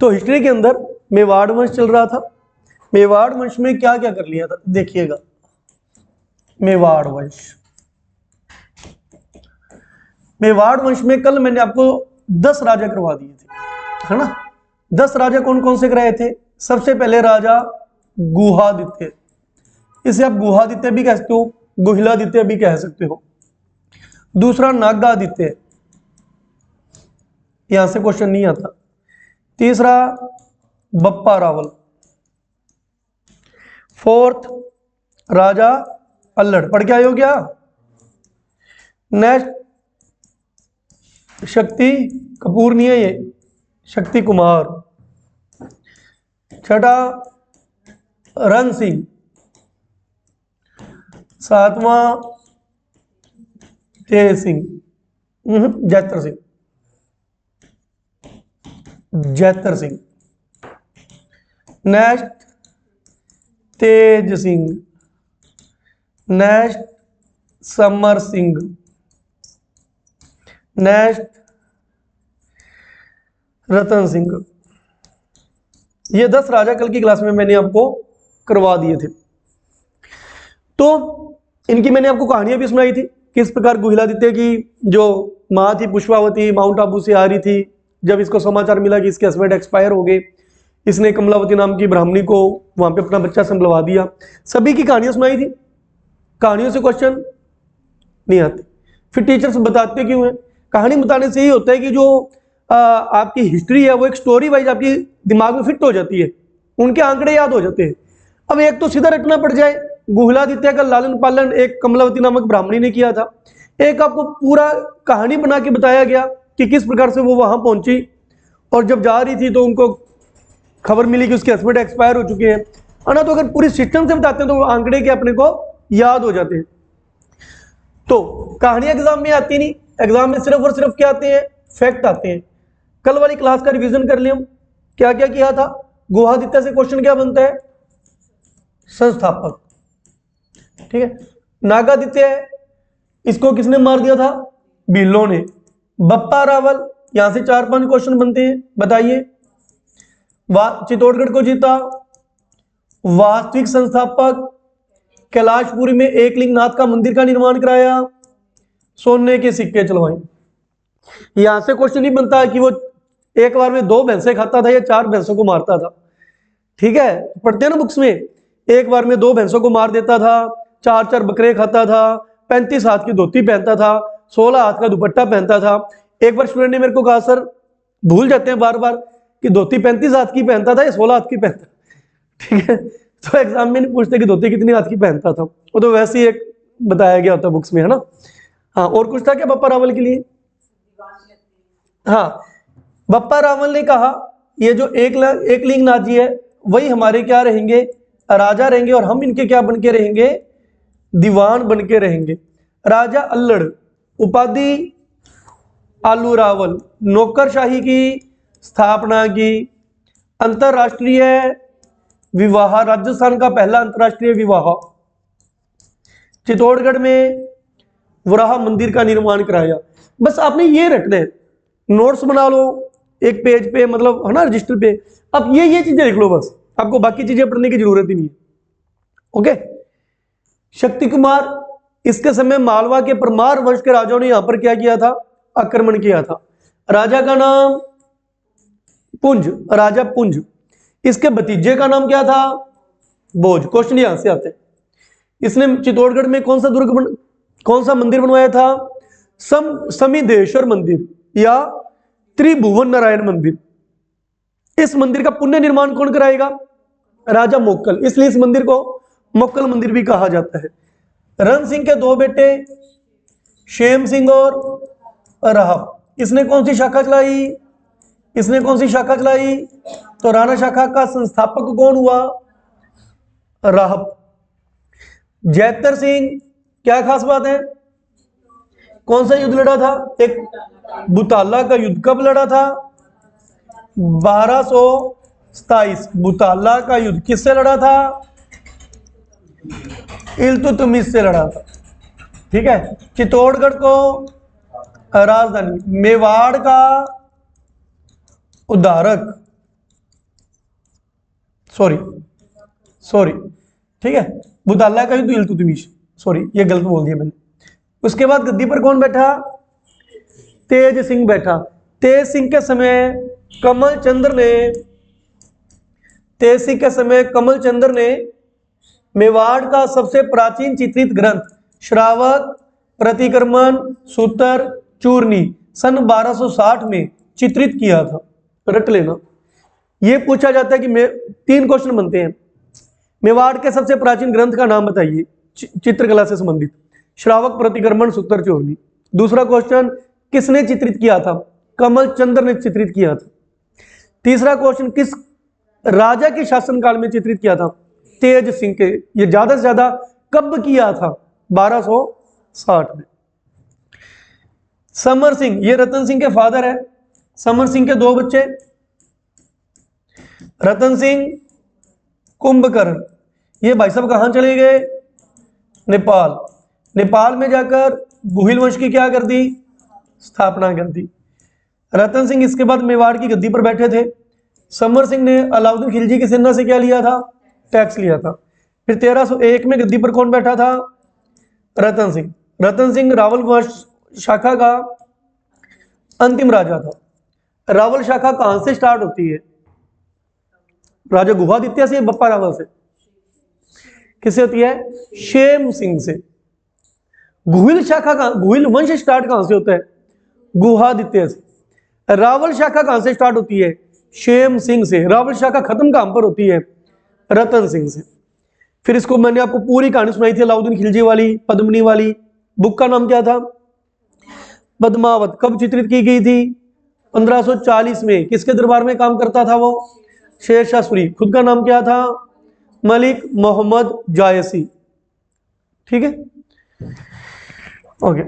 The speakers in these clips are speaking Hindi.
तो हिस्ट्री के अंदर मेवाड़ वंश चल रहा था। मेवाड़ वंश में क्या क्या कर लिया था, देखिएगा। मेवाड़ वंश, मेवाड़ वंश में कल मैंने आपको 10 राजा करवा दिए थे, है ना। 10 राजा कौन कौन से कराए थे? सबसे पहले राजा गुहादित्य, इसे आप गुहादित्य भी कह सकते हो, गुहिलादित्य भी कह सकते हो। दूसरा नागादित्य, यहां से क्वेश्चन नहीं आता। तीसरा बप्पा रावल। फोर्थ राजा अल्लड़, पढ़ के आए हो क्या? नेक्स्ट शक्ति कपूर नहीं है ये, शक्ति कुमार। छठा रण सिंह। सातवां Jai Singh, Jaitar Singh, Jaitar Singh. Next Tej Singh. Next Samar Singh. Next Ratan Singh. ये 10 राजा कल की क्लास में मैंने आपको करवा दिए थे। तो इनकी मैंने आपको कहानियां भी सुनाई थी, किस प्रकार गुहिलादित्य की जो माँ थी पुष्पावती माउंट आबू से आ रही थी, जब इसको समाचार मिला कि इसके हस्बैंड एक्सपायर हो गए, इसने कमलावती नाम की ब्राह्मणी को वहां पे अपना बच्चा संभलवा दिया। सभी की कहानियां सुनाई थी। कहानियों से क्वेश्चन नहीं आते, फिर टीचर्स बताते क्यों है? कहानी बताने से ही होता है कि जो आपकी हिस्ट्री है वो एक स्टोरी वाइज आपकी दिमाग में फिट हो जाती है, उनके आंकड़े याद हो जाते हैं। अब एक तो सीधा रटना पड़ जाए, गुहिलादित्य का लालन पालन एक कमलावती नामक ब्राह्मणी ने किया था, एक आपको पूरा कहानी बना के बताया गया कि किस प्रकार से वो वहां पहुंची और जब जा रही थी तो उनको खबर मिली कि उसके हस्बैंड एक्सपायर हो चुके हैं, है ना। तो अगर पूरी सिस्टम से बताते हैं तो आंकड़े के अपने को याद हो जाते हैं। तो कहानियां एग्जाम में आती नहीं, एग्जाम में सिर्फ और सिर्फ क्या आते हैं? फैक्ट आते हैं। कल वाली क्लास का रिवीजन कर लिया, क्या क्या किया था। गुहादित्य से क्वेश्चन क्या बनता है? संस्थापक, ठीक है। नागादित्य है, इसको किसने मार दिया था? भीलों ने। बप्पा रावल, यहां से 4-5 क्वेश्चन बनते हैं, बताइए। चित्तौड़गढ़ को जीता। वास्तविक संस्थापक, कैलाशपुरी में एकलिंगनाथ का मंदिर का निर्माण कराया, सोने के सिक्के चलवाए। यहां से क्वेश्चन नहीं बनता कि वो एक बार में 2 भैंसे खाता था या 4 भैंसों को मारता था, ठीक है। पढ़ते हैं ना बुक्स में, एक बार में 2 भैंसों को मार देता था, 4-4 बकरे खाता था, 35 हाथ की धोती पहनता था, 16 हाथ का दुपट्टा पहनता था। एक बार स्टूडेंट ने मेरे को कहा, सर भूल जाते हैं बार बार कि धोती 35 हाथ की पहनता था या 16 हाथ की पहनता, ठीक है। तो एग्जाम में नहीं पूछते कि धोती कितनी हाथ की पहनता था, वो तो वैसे ही एक बताया गया होता बुक्स में, है ना। हाँ, और कुछ था क्या बप्पा रावल के लिए? हाँ, बप्पा रावल ने कहा ये जो एकलिंगनाथ जी है वही हमारे क्या रहेंगे? राजा रहेंगे, और हम इनके क्या बन के रहेंगे? दीवान बन के रहेंगे। राजा अल्लड़, उपाधि आलू रावल, नौकरशाही की स्थापना की। अंतरराष्ट्रीय विवाह, राजस्थान का पहला अंतरराष्ट्रीय विवाह। चित्तौड़गढ़ में वराह मंदिर का निर्माण कराया। बस आपने ये रखना है, नोट्स बना लो एक पेज पे, मतलब है ना, रजिस्टर पे। अब ये चीजें लिख लो, बस आपको बाकी चीजें पढ़ने की जरूरत ही नहीं है। ओके। शक्ति कुमार, इसके समय मालवा के परमार वंश के राजाओं ने यहां पर क्या किया था? आक्रमण किया था। राजा का नाम पुंज, राजा पुंज। इसके भतीजे का नाम क्या था? भोज। क्वेश्चन यहां से आते हैं। इसने चित्तौड़गढ़ में कौन सा मंदिर बनवाया था? समिधेश्वर मंदिर या त्रिभुवन नारायण मंदिर। इस मंदिर का पुण्य निर्माण कौन कराएगा? राजा मोक्कल, इसलिए इस मंदिर को मोक्कल मंदिर भी कहा जाता है। रण सिंह के 2 बेटे शेम सिंह और राहब, इसने कौन सी शाखा चलाई? तो राणा शाखा का संस्थापक कौन हुआ? राहब। जैतर सिंह, क्या खास बात है? कौन सा युद्ध लड़ा था? एक बुताला का युद्ध। कब लड़ा था? 1227। बुताला का युद्ध किससे लड़ा था? इल्तुतमिश से लड़ा था, ठीक है। चित्तौड़गढ़ को राजधानी, मेवाड़ का उद्धारक सॉरी सॉरी, ठीक है, बुताला का युद्ध इल्तुतमिश, सॉरी ये गलत बोल दिया मैंने। उसके बाद गद्दी पर कौन बैठा? तेज सिंह बैठा। तेज सिंह के समय कमल चंद्र ने, तेज सिंह के समय कमल चंद्र ने मेवाड़ का सबसे प्राचीन चित्रित ग्रंथ श्रावक, प्रतिक्रमण, सूत्र, चूर्णी सन 1260 में चित्रित किया था। रट लेना, ये पूछा जाता है कि 3 क्वेश्चन बनते हैं। मेवाड़ के सबसे प्राचीन ग्रंथ का नाम बताइए चित्रकला से संबंधित। श्रावक, प्रतिक्रमण, सूत्र, चूर्णी। दूसरा क्वेश्चन, किसने चित्रित किया था? कमल चंद्र ने चित्रित किया था। तीसरा क्वेश्चन, किस राजा के शासनकाल में चित्रित किया था? तेज सिंह के। ये ज्यादा से ज्यादा कब किया था? 1260 में। समर सिंह, ये रतन सिंह के फादर है। समर सिंह के 2 बच्चे, रतन सिंह, कुंभकर्ण। ये भाई साहब कहां चले गए? नेपाल। नेपाल में जाकर गुहिल वंश की क्या कर दी? स्थापना कर दी। रतन सिंह इसके बाद मेवाड़ की गद्दी पर बैठे थे। समर सिंह ने अलाउद्दीन खिलजी की सेना से क्या लिया था? टैक्स लिया था। फिर 1301 में गद्दी पर कौन बैठा था? रतन सिंह। रतन सिंह रावल वंश शाखा का अंतिम राजा था। रावल शाखा कहां से स्टार्ट होती है? राजा गुहादित्य से, बप्पा रावल से? किससे होती है? शेम सिंह से। गुहिल शाखा का, गुहिल वंश स्टार्ट कहां से होता है? गुहादित्य से। रावल शाखा कहां से स्टार्ट होती है? शेम सिंह से। रावल शाखा खत्म कहां पर होती है? रतन सिंह से। फिर इसको मैंने आपको पूरी कहानी सुनाई थी अलाउद्दीन खिलजी वाली, पद्मिनी वाली। बुक का नाम क्या था? पद्मावत। कब चित्रित की गई थी? 1540 में। किसके दरबार में काम करता था वो? शेरशाह सूरी। खुद का नाम क्या था? मलिक मोहम्मद जायसी। ठीक है, ओके।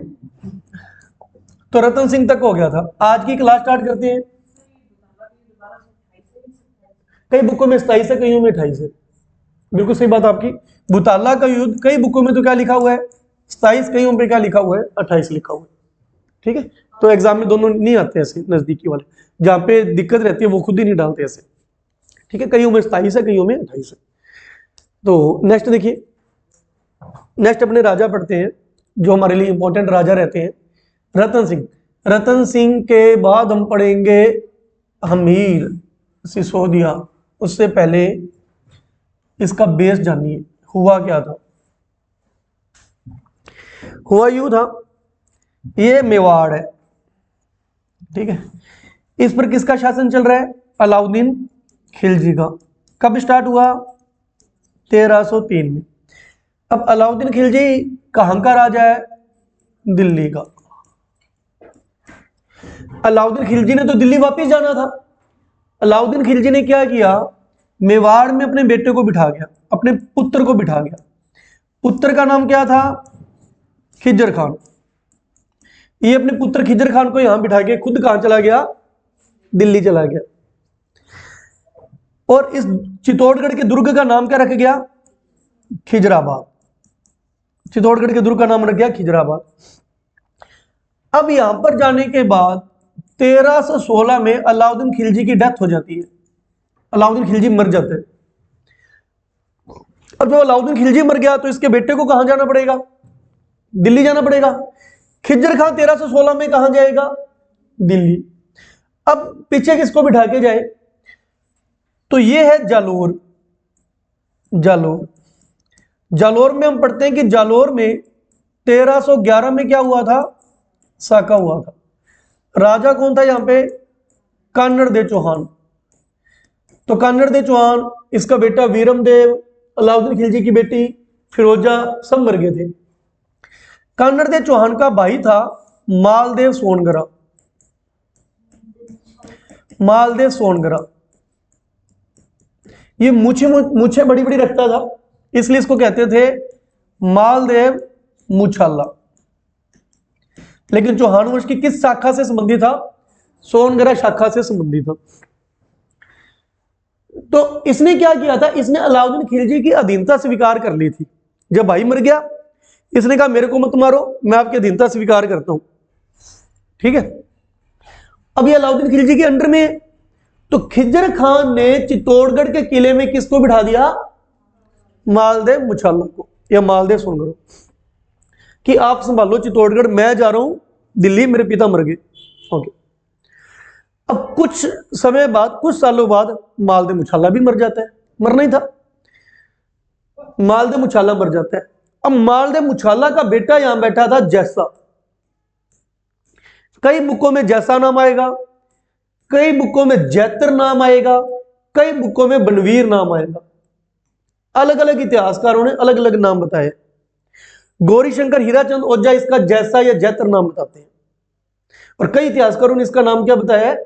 तो रतन सिंह तक हो गया था। आज की क्लास स्टार्ट करते हैं। कई बुकों में 27 है, कईयों में 28 है। बिल्कुल सही बात आपकी। बुताला का युद्ध कई बुकों में तो क्या लिखा हुआ है? 27, कईयों पे क्या लिखा हुआ है? 28 लिखा हुआ है। ठीक है, तो एग्जाम में दोनों नहीं आते ऐसे नजदीकी वाले, जहां पे दिक्कत रहती है वो खुद ही नहीं डालते ऐसे। ठीक है, कईयों में 27 है, कईयों में 28 है। तो नेक्स्ट देखिए, नेक्स्ट अपने राजा पढ़ते हैं जो हमारे लिए इंपॉर्टेंट राजा रहते हैं। रतन सिंह। रतन सिंह के बाद हम पढ़ेंगे हमीर सिसोदिया। उससे पहले इसका बेस जानिए, हुआ क्या था। हुआ यूं था, ये मेवाड़ है, ठीक है। इस पर किसका शासन चल रहा है? अलाउद्दीन खिलजी का। कब स्टार्ट हुआ? 1303 में। अब अलाउद्दीन खिलजी कहां का राजा है? दिल्ली का। अलाउद्दीन खिलजी ने तो दिल्ली वापस जाना था। अलाउद्दीन खिलजी ने क्या किया? मेवाड़ में अपने बेटे को बिठा गया, अपने पुत्र को बिठा गया। पुत्र का नाम क्या था? खिजर खान। ये अपने पुत्र खिजर खान को यहां बिठा के खुद कहां चला गया? दिल्ली चला गया। और इस चित्तौड़गढ़ के दुर्ग का नाम क्या रख गया? खिजराबाद। चित्तौड़गढ़ के दुर्ग का नाम रख गया खिजराबाद। अब यहां पर जाने के बाद 1316 में अलाउद्दीन खिलजी की डेथ हो जाती है। अलाउद्दीन खिलजी मर जाते हैं। अब जब अलाउद्दीन खिलजी मर गया तो इसके बेटे को कहां जाना पड़ेगा? दिल्ली जाना पड़ेगा। खिज्जर खान 1316 में कहां जाएगा? दिल्ली। अब पीछे किसको बिठा के जाए? तो ये है जालोर। जालोर। जालोर में हम पढ़ते हैं कि जालोर में 1311 में क्या हुआ था? साका हुआ था। राजा कौन था यहां पे? कान्नड़ देव चौहान। तो कान्नड़ देव चौहान, इसका बेटा वीरम देव, अलाउद्दीन खिलजी की बेटी फिरोजा, सब मर गए थे। कान्नड़ देव चौहान का भाई था मालदेव सोनगरा। मालदेव सोनगरा ये मूछे बड़ी बड़ी रखता था, इसलिए इसको कहते थे मालदेव मूछाला। लेकिन चौहान वंश की किस शाखा से संबंधित था? सोनगरा शाखा से संबंधित था। तो इसने क्या किया था? इसने अलाउद्दीन खिलजी की अधीनता स्वीकार कर ली थी। जब भाई मर गया, इसने कहा मेरे को मत मारो, मैं आपकी अधीनता स्वीकार करता हूं। ठीक है, अब ये अलाउद्दीन खिलजी के अंडर में है, तो खिजर खान ने चित्तौड़गढ़ के किले में किसको बिठा दिया? मालदेव मुछाला को या मालदेव सोनगर कि आप संभालो चित्तौड़गढ़, मैं जा रहा हूं दिल्ली, मेरे पिता मर गए। ओके, अब कुछ समय बाद, कुछ सालों बाद मालदेव मुछाला भी मर जाता है, मरना ही था, मालदेव मुछाला मर जाता है। अब मालदेव मुछाला का बेटा यहां बैठा था जैसा, कई बुकों में जैसा नाम आएगा, कई बुकों में जैतर नाम आएगा, कई बुकों में बनवीर नाम आएगा। अलग अलग इतिहासकारों ने अलग अलग नाम बताए। गौरीशंकर हीराचंद ओझा इसका जैसा या जैतर नाम बताते हैं, और कई इतिहासकारों ने इसका नाम क्या बताया है?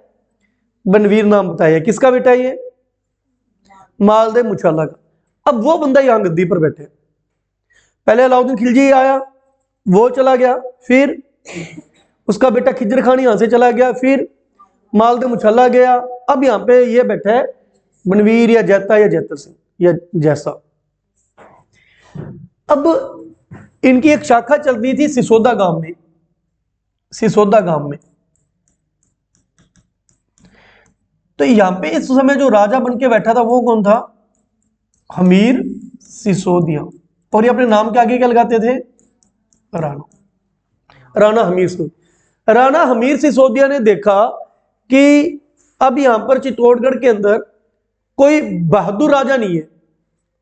बनवीर नाम बताया। किसका बेटा है ये? मालदेव मुछाला का। अब वो बंदा यहां गद्दी पर बैठे, पहले अलाउद्दीन खिलजी आया, वो चला गया, फिर उसका बेटा खिजर खान यहां से चला गया, फिर मालदेव मुछाला गया, अब यहां पे ये बैठा है बनवीर या जैता या जैतर सिंह या जैसा। अब इनकी एक शाखा चल रही थी सिसोदा गांव में, सिसोदा गांव में। तो यहां पे इस समय जो राजा बन के बैठा था वो कौन था? हमीर सिसोदिया। और ये अपने नाम के आगे क्या लगाते थे? राणा, राणा हमीर सिसोदिया। राणा हमीर सिसोदिया ने देखा कि अब यहां पर चित्तौड़गढ़ के अंदर कोई बहादुर राजा नहीं है,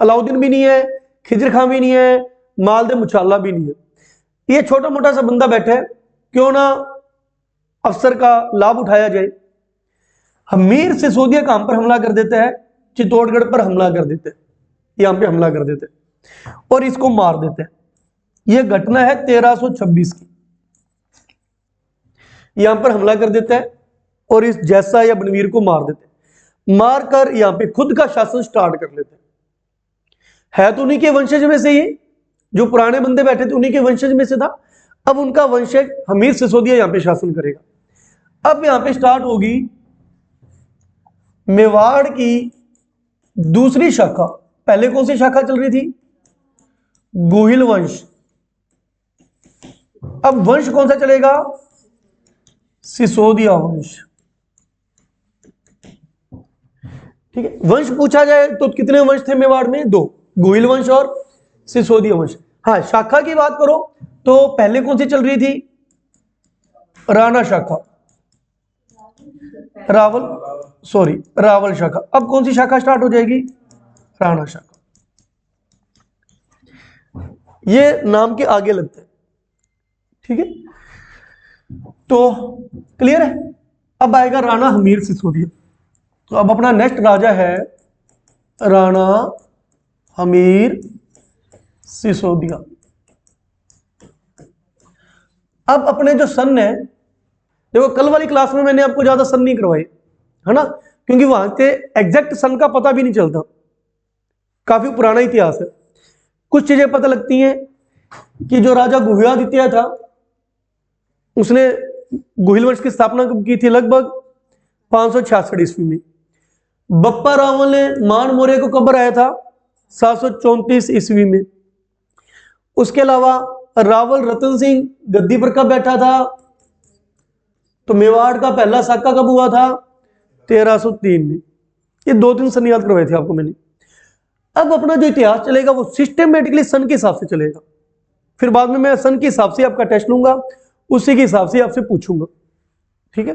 अलाउद्दीन भी नहीं है, खिजर खान भी नहीं है, मालदेव मुछाला भी नहीं है, ये छोटा मोटा सा बंदा बैठा है, क्यों ना अवसर का लाभ उठाया जाए। हमीर सिसोदिया काम पर हमला कर देता है, चित्तौड़गढ़ पर हमला कर देते हैं, यहां पे हमला कर देते हैं और इसको मार देते हैं। यह घटना है 1326 की। यहां पर हमला कर देता है और इस जैसा या बनवीर को मार देते हैं, मारकर यहां पे खुद का शासन स्टार्ट कर लेते हैं। है तो उन्हीं के वंशज में से, ये जो पुराने बंदे बैठे थे उन्हीं के वंशज में से था। अब उनका वंशज हमीर सिसोदिया यहां पे शासन करेगा। अब यहां पे स्टार्ट होगी मेवाड़ की दूसरी शाखा। पहले कौन सी शाखा चल रही थी? गोहिल वंश। अब वंश कौन सा चलेगा? सिसोदिया वंश। ठीक है, वंश पूछा जाए तो कितने वंश थे मेवाड़ में? दो, गोहिल वंश और सिसोदिया वंश। हाँ, शाखा की बात करो तो पहले कौन सी चल रही थी? राणा शाखा, रावल शाखा। अब कौन सी शाखा स्टार्ट हो जाएगी? राणा शाखा। ये नाम के आगे लगते हैं। ठीक है, तो क्लियर है। अब आएगा राणा हमीर सिसोदिया। तो अब अपना नेक्स्ट राजा है राणा हमीर सिसोदिया। अब अपने जो सन है, देखो कल वाली क्लास में मैंने आपको ज्यादा सन नहीं करवाई है ना, क्योंकि वहां के एग्जैक्ट सन का पता भी नहीं चलता, काफी पुराना इतिहास है। कुछ चीजें पता लगती हैं कि जो राजा गुह्यादित्य था उसने गोहिल वंश की स्थापना कब की थी? लगभग 566 ईस्वी में। बप्पा रावल ने मान मौर्य को कब हराया था? 734 ईस्वी में। उसके अलावा रावल रतन सिंह गद्दी पर कब बैठा था? तो मेवाड़ का पहला साका कब हुआ था? 1303 में। ये 2-3 सन याद करवाए थे आपको मैंने। अब अपना जो इतिहास चलेगा वो सिस्टमेटिकली सन के हिसाब से चलेगा, फिर बाद में मैं सन के हिसाब से आपका टेस्ट लूंगा, उसी के हिसाब से आपसे पूछूंगा। ठीक है,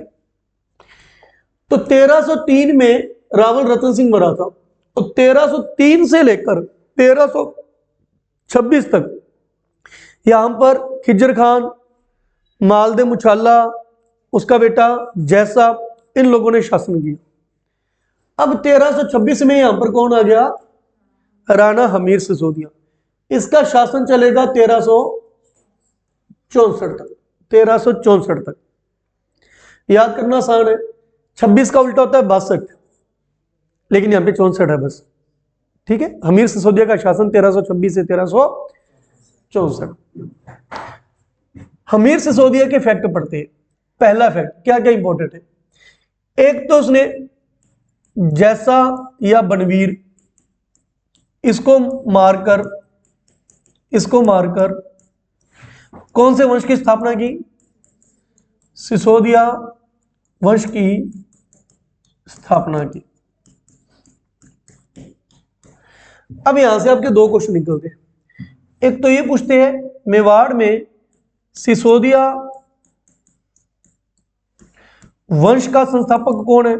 तो 1303 में रावल रतन सिंह मरा था, तो 1303 से लेकर 1326 तक यहां पर खिजर खान, मालदेव मुछाला, उसका बेटा जैसा, इन लोगों ने शासन किया। अब 1326 में यहां पर कौन आ गया? राणा हमीर सिसोदिया। इसका शासन चलेगा 1364 तक। 1364 तक याद करना आसान है। 26 का उल्टा होता है 62, लेकिन यहां पे 64 है बस। ठीक है, हमीर सिसोदिया का शासन 1326 से 1364। हमीर सिसोदिया के फैक्ट पढ़ते हैं। पहला फैक्ट क्या क्या इंपॉर्टेंट है? एक तो उसने जैसा या बनवीर इसको मारकर कौन से वंश की स्थापना की? सिसोदिया वंश की स्थापना की। अब यहां से आपके दो क्वेश्चन निकलते हैं। एक तो ये पूछते हैं मेवाड़ में सिसोदिया वंश का संस्थापक कौन है,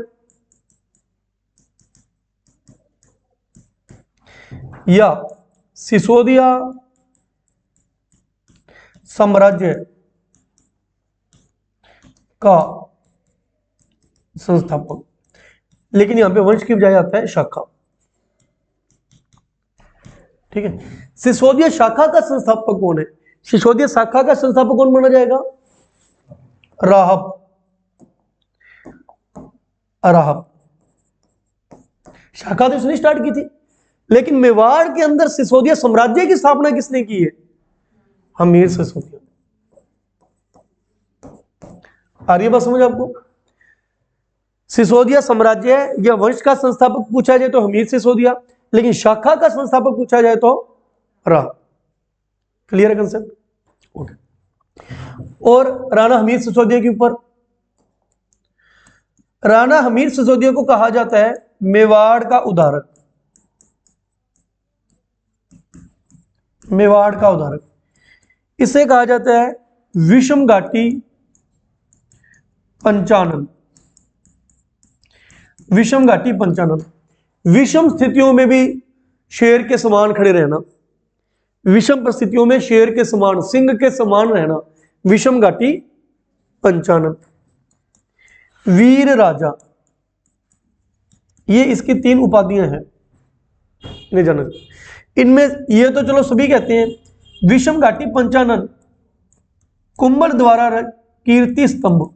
या सिसोदिया साम्राज्य का संस्थापक। लेकिन यहां पे वंश की बजाय आता है शाखा। ठीक है, सिसोदिया शाखा का संस्थापक कौन है? सिसोदिया शाखा का संस्थापक कौन माना जाएगा? राहब। राहब शाखा तो इसने स्टार्ट की थी, लेकिन मेवाड़ के अंदर सिसोदिया साम्राज्य की स्थापना किसने की है? हमीर सिसोदिया। आ रही है बात समझ आपको? सिसोदिया साम्राज्य या वंश का संस्थापक पूछा जाए तो हमीर सिसोदिया, लेकिन शाखा का संस्थापक पूछा जाए तो राहब। क्लियर है कंसेप्ट? ओके। और राणा हमीर सिसोदिया के ऊपर, राणा हमीर सिसोदिया को कहा जाता है मेवाड़ का उदारक। मेवाड़ का उदारक, इसे कहा जाता है विषम घाटी पंचानन। विषम घाटी पंचानन, विषम स्थितियों में भी शेर के समान खड़े रहना, विषम परिस्थितियों में शेर के समान, सिंह के समान रहना, विषम घाटी पंचानन। वीर राजा, ये इसकी 3 उपाधियां हैं, नहीं जाना। इनमें ये तो चलो सभी कहते हैं। विषम घाटी पंचानन कुंभल द्वारा कीर्ति स्तंभ,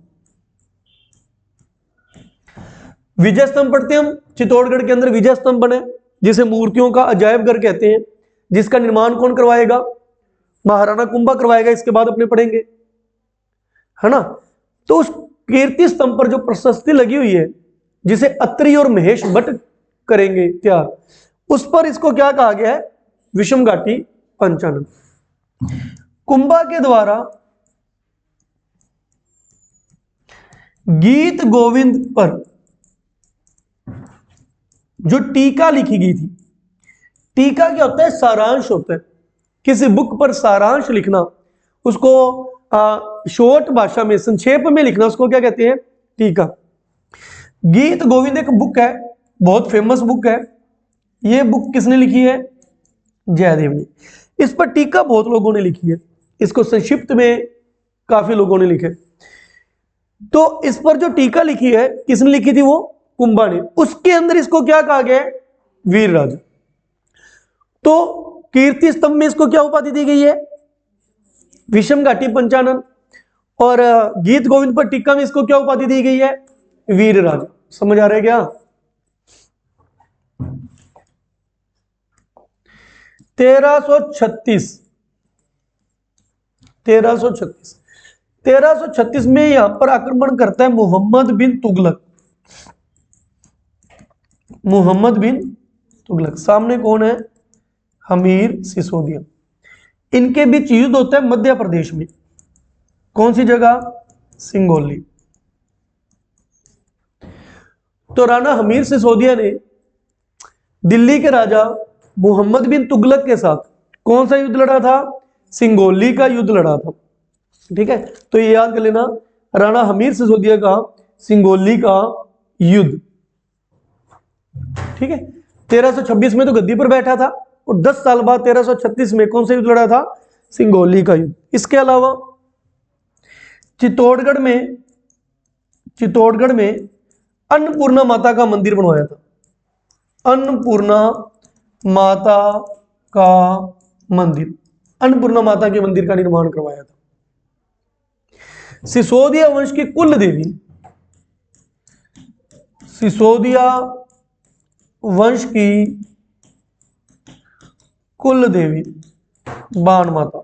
विजय स्तंभ पढ़ते हैं हम, चित्तौड़गढ़ के अंदर विजय स्तंभ बने, जिसे मूर्तियों का अजायब घर कहते हैं, जिसका निर्माण कौन करवाएगा? महाराणा कुंभा करवाएगा। इसके बाद अपने पढ़ेंगे, है ना। तो उस कीर्ति स्तंभ पर जो प्रशस्ति लगी हुई है, जिसे अत्रि और महेश भट्ट करेंगे तैयार, उस पर इसको क्या कहा गया है? विषम घाटी पंचानन। कुंभा के द्वारा गीत गोविंद पर जो टीका लिखी गई थी, टीका क्या होता है? सारांश होता है। किसी बुक पर सारांश लिखना, उसको शॉर्ट भाषा में, संक्षेप में लिखना, उसको क्या कहते हैं? टीका। गीत गोविंद एक बुक है, बहुत फेमस बुक है। ये बुक किसने लिखी है? जयदेव ने। इस पर टीका बहुत लोगों ने लिखी है, इसको संक्षिप्त में काफी लोगों ने लिखे। तो इस पर जो टीका लिखी है, किसने लिखी थी? वो कुंभा ने। उसके अंदर इसको क्या कहा गया है? वीर राजा। तो कीर्ति स्तंभ में इसको क्या उपाधि दी गई है? विषम घाटी पंचानन। और गीत गोविंद पर टीका में इसको क्या उपाधि दी गई है? वीर राजा। समझ आ रहा है क्या? 1336 में यहां पर आक्रमण करता है मोहम्मद बिन तुगलक। मोहम्मद बिन तुगलक, सामने कौन है? हमीर सिसोदिया। इनके बीच युद्ध होता है मध्य प्रदेश में। कौन सी जगह? सिंगोली। तो राणा हमीर सिसोदिया ने दिल्ली के राजा मोहम्मद बिन तुगलक के साथ कौन सा युद्ध लड़ा था? सिंगोली का युद्ध लड़ा था। ठीक है, तो ये याद कर लेना, राणा हमीर सिसोदिया का सिंगोली का युद्ध। ठीक है, 1326 में तो गद्दी पर बैठा था, और 10 साल बाद 1336 में कौन सा युद्ध लड़ा था? सिंगोली का युद्ध। इसके अलावा चित्तौड़गढ़ में अन्नपूर्णा माता का मंदिर बनवाया था। अन्नपूर्णा माता का मंदिर, अन्नपूर्णा माता के मंदिर का निर्माण करवाया था। सिसोदिया वंश की कुल देवी, सिसोदिया वंश की कुल देवी बाण माता।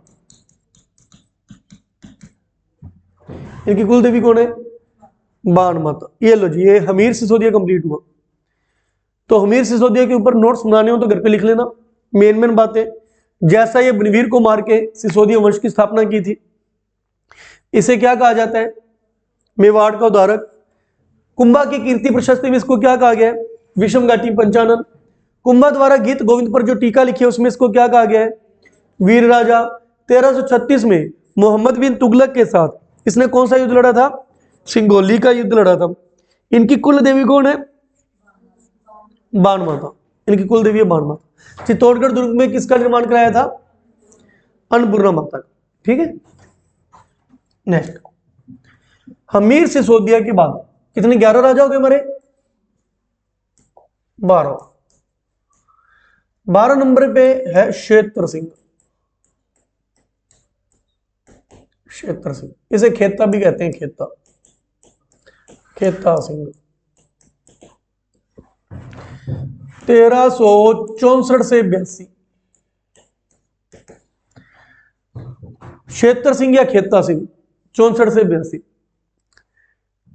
इनकी कुल देवी कौन है? बाण माता। ये लो जी, ये हमीर सिसोदिया कंप्लीट हुआ। तो हमीर सिसोदिया के ऊपर नोट्स बनाने हो तो घर पे लिख लेना, मेन बातें। जैसा ये बनवीर को मार के सिसोदिया वंश की स्थापना की थी, इसे क्या कहा जाता है? मेवाड़ का उदारक। कुंभा की कीर्ति प्रशस्ति में इसको क्या कहा गया है? विषम घाटी पंचानन। कुंभा द्वारा गीत गोविंद पर जो टीका लिखी है उसमें इसको क्या कहा गया है? वीर राजा। 1336 में मोहम्मद बिन तुगलक के साथ इसने कौन सा युद्ध लड़ा था? सिंगोली का युद्ध लड़ा था। इनकी कुल देवी कौन है? बाण माता। इनकी कुल देवी है बाण माता। चित्तौड़गढ़ दुर्ग में किसका निर्माण कराया था? अन्नपूर्णा माता का। ठीक है। नेक्स्ट, हमीर सिसोदिया के बाद कितने? 11 राजा हो गए हमारे। 12 नंबर पे है क्षेत्र सिंह। क्षेत्र सिंह, इसे खेता भी कहते हैं, खेता, खेता सिंह। 1364 से 82। क्षेत्र सिंह या खेता सिंह, 64 से 82।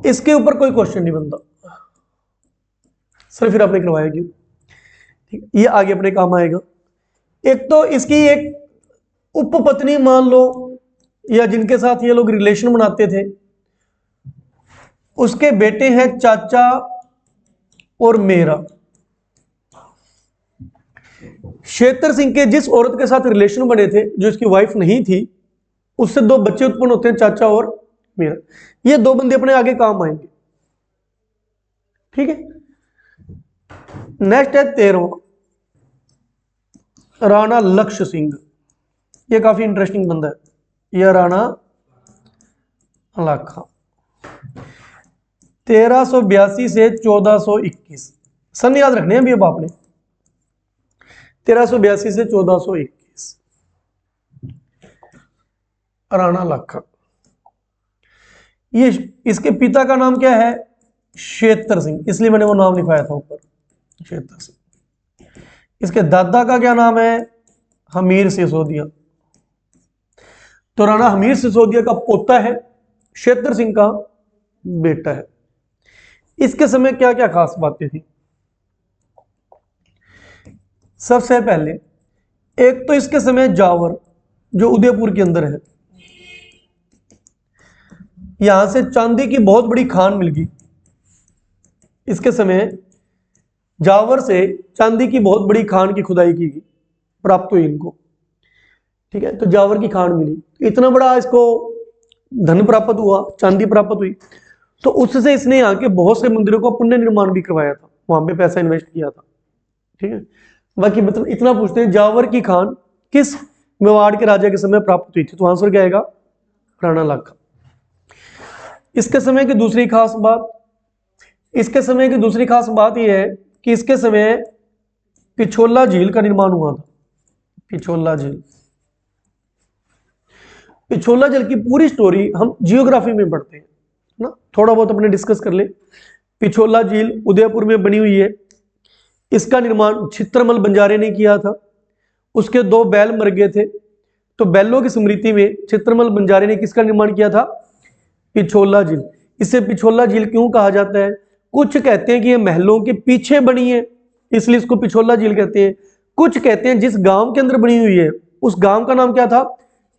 इसके ऊपर कोई क्वेश्चन नहीं बनता सर, फिर आपने करवाया क्यों? ठीक, ये आगे अपने काम आएगा। एक तो इसकी एक उपपत्नी मान लो, या जिनके साथ ये लोग रिलेशन बनाते थे, उसके बेटे हैं चाचा और मेरा। क्षेत्र सिंह के जिस औरत के साथ रिलेशन बने थे, जो इसकी वाइफ नहीं थी, उससे 2 बच्चे उत्पन्न होते हैं, चाचा और मेरा। ये 2 बंदे अपने आगे काम आएंगे। ठीक है। नेक्स्ट है 13वां, राणा लक्ष्य सिंह। ये काफी इंटरेस्टिंग बंदा है, यह राणा लाखा। 1382 से 1421 सन याद रखने हैं अभी अब आपने। 1382 से 1421 राणा लाखा। ये इसके पिता का नाम क्या है? क्षेत्र सिंह, इसलिए मैंने वो नाम लिखवाया था ऊपर, क्षेत्र सिंह। इसके दादा का क्या नाम है? हमीर सिसोदिया। तो राणा हमीर सिसोदिया का पोता है, क्षेत्र सिंह का बेटा है। इसके समय क्या क्या खास बातें थी? सबसे पहले एक तो इसके समय जावर, जो उदयपुर के अंदर है, यहां से चांदी की बहुत बड़ी खान मिल गई। इसके समय जावर से चांदी की बहुत बड़ी खान की खुदाई की गई, प्राप्त हुई इनको। ठीक है, तो जावर की खान मिली, इतना बड़ा इसको धन प्राप्त हुआ, चांदी प्राप्त हुई। तो उससे इसने यहाँ के बहुत से मंदिरों का पुण्य निर्माण भी करवाया था, वहां पे पैसा इन्वेस्ट किया था। ठीक है। बाकी मतलब इतना पूछते हैं, जावर की खान किस मेवाड़ के राजा के समय प्राप्त हुई थी? तो आंसर क्या आएगा? राणा लाखा। इसके समय की दूसरी खास बात, इसके समय की दूसरी खास बात यह है कि इसके समय पिछोला झील का निर्माण हुआ था। पिछोला झील, पिछोला झील की पूरी स्टोरी हम जियोग्राफी में पढ़ते हैं ना, थोड़ा बहुत अपने डिस्कस कर ले। पिछोला झील उदयपुर में बनी हुई है। इसका निर्माण छित्रमल बंजारे ने किया था। उसके 2 बैल मर गए थे, तो बैलों की स्मृति में छित्रमल बंजारे ने किसका निर्माण किया था? पिछोला झील। इसे पिछोला झील क्यों कहा जाता है? कुछ कहते हैं कि ये महलों के पीछे बनी है, इसलिए इसको पिछोला झील कहते हैं। कुछ कहते हैं जिस गांव के अंदर बनी हुई है उस गांव का नाम क्या था?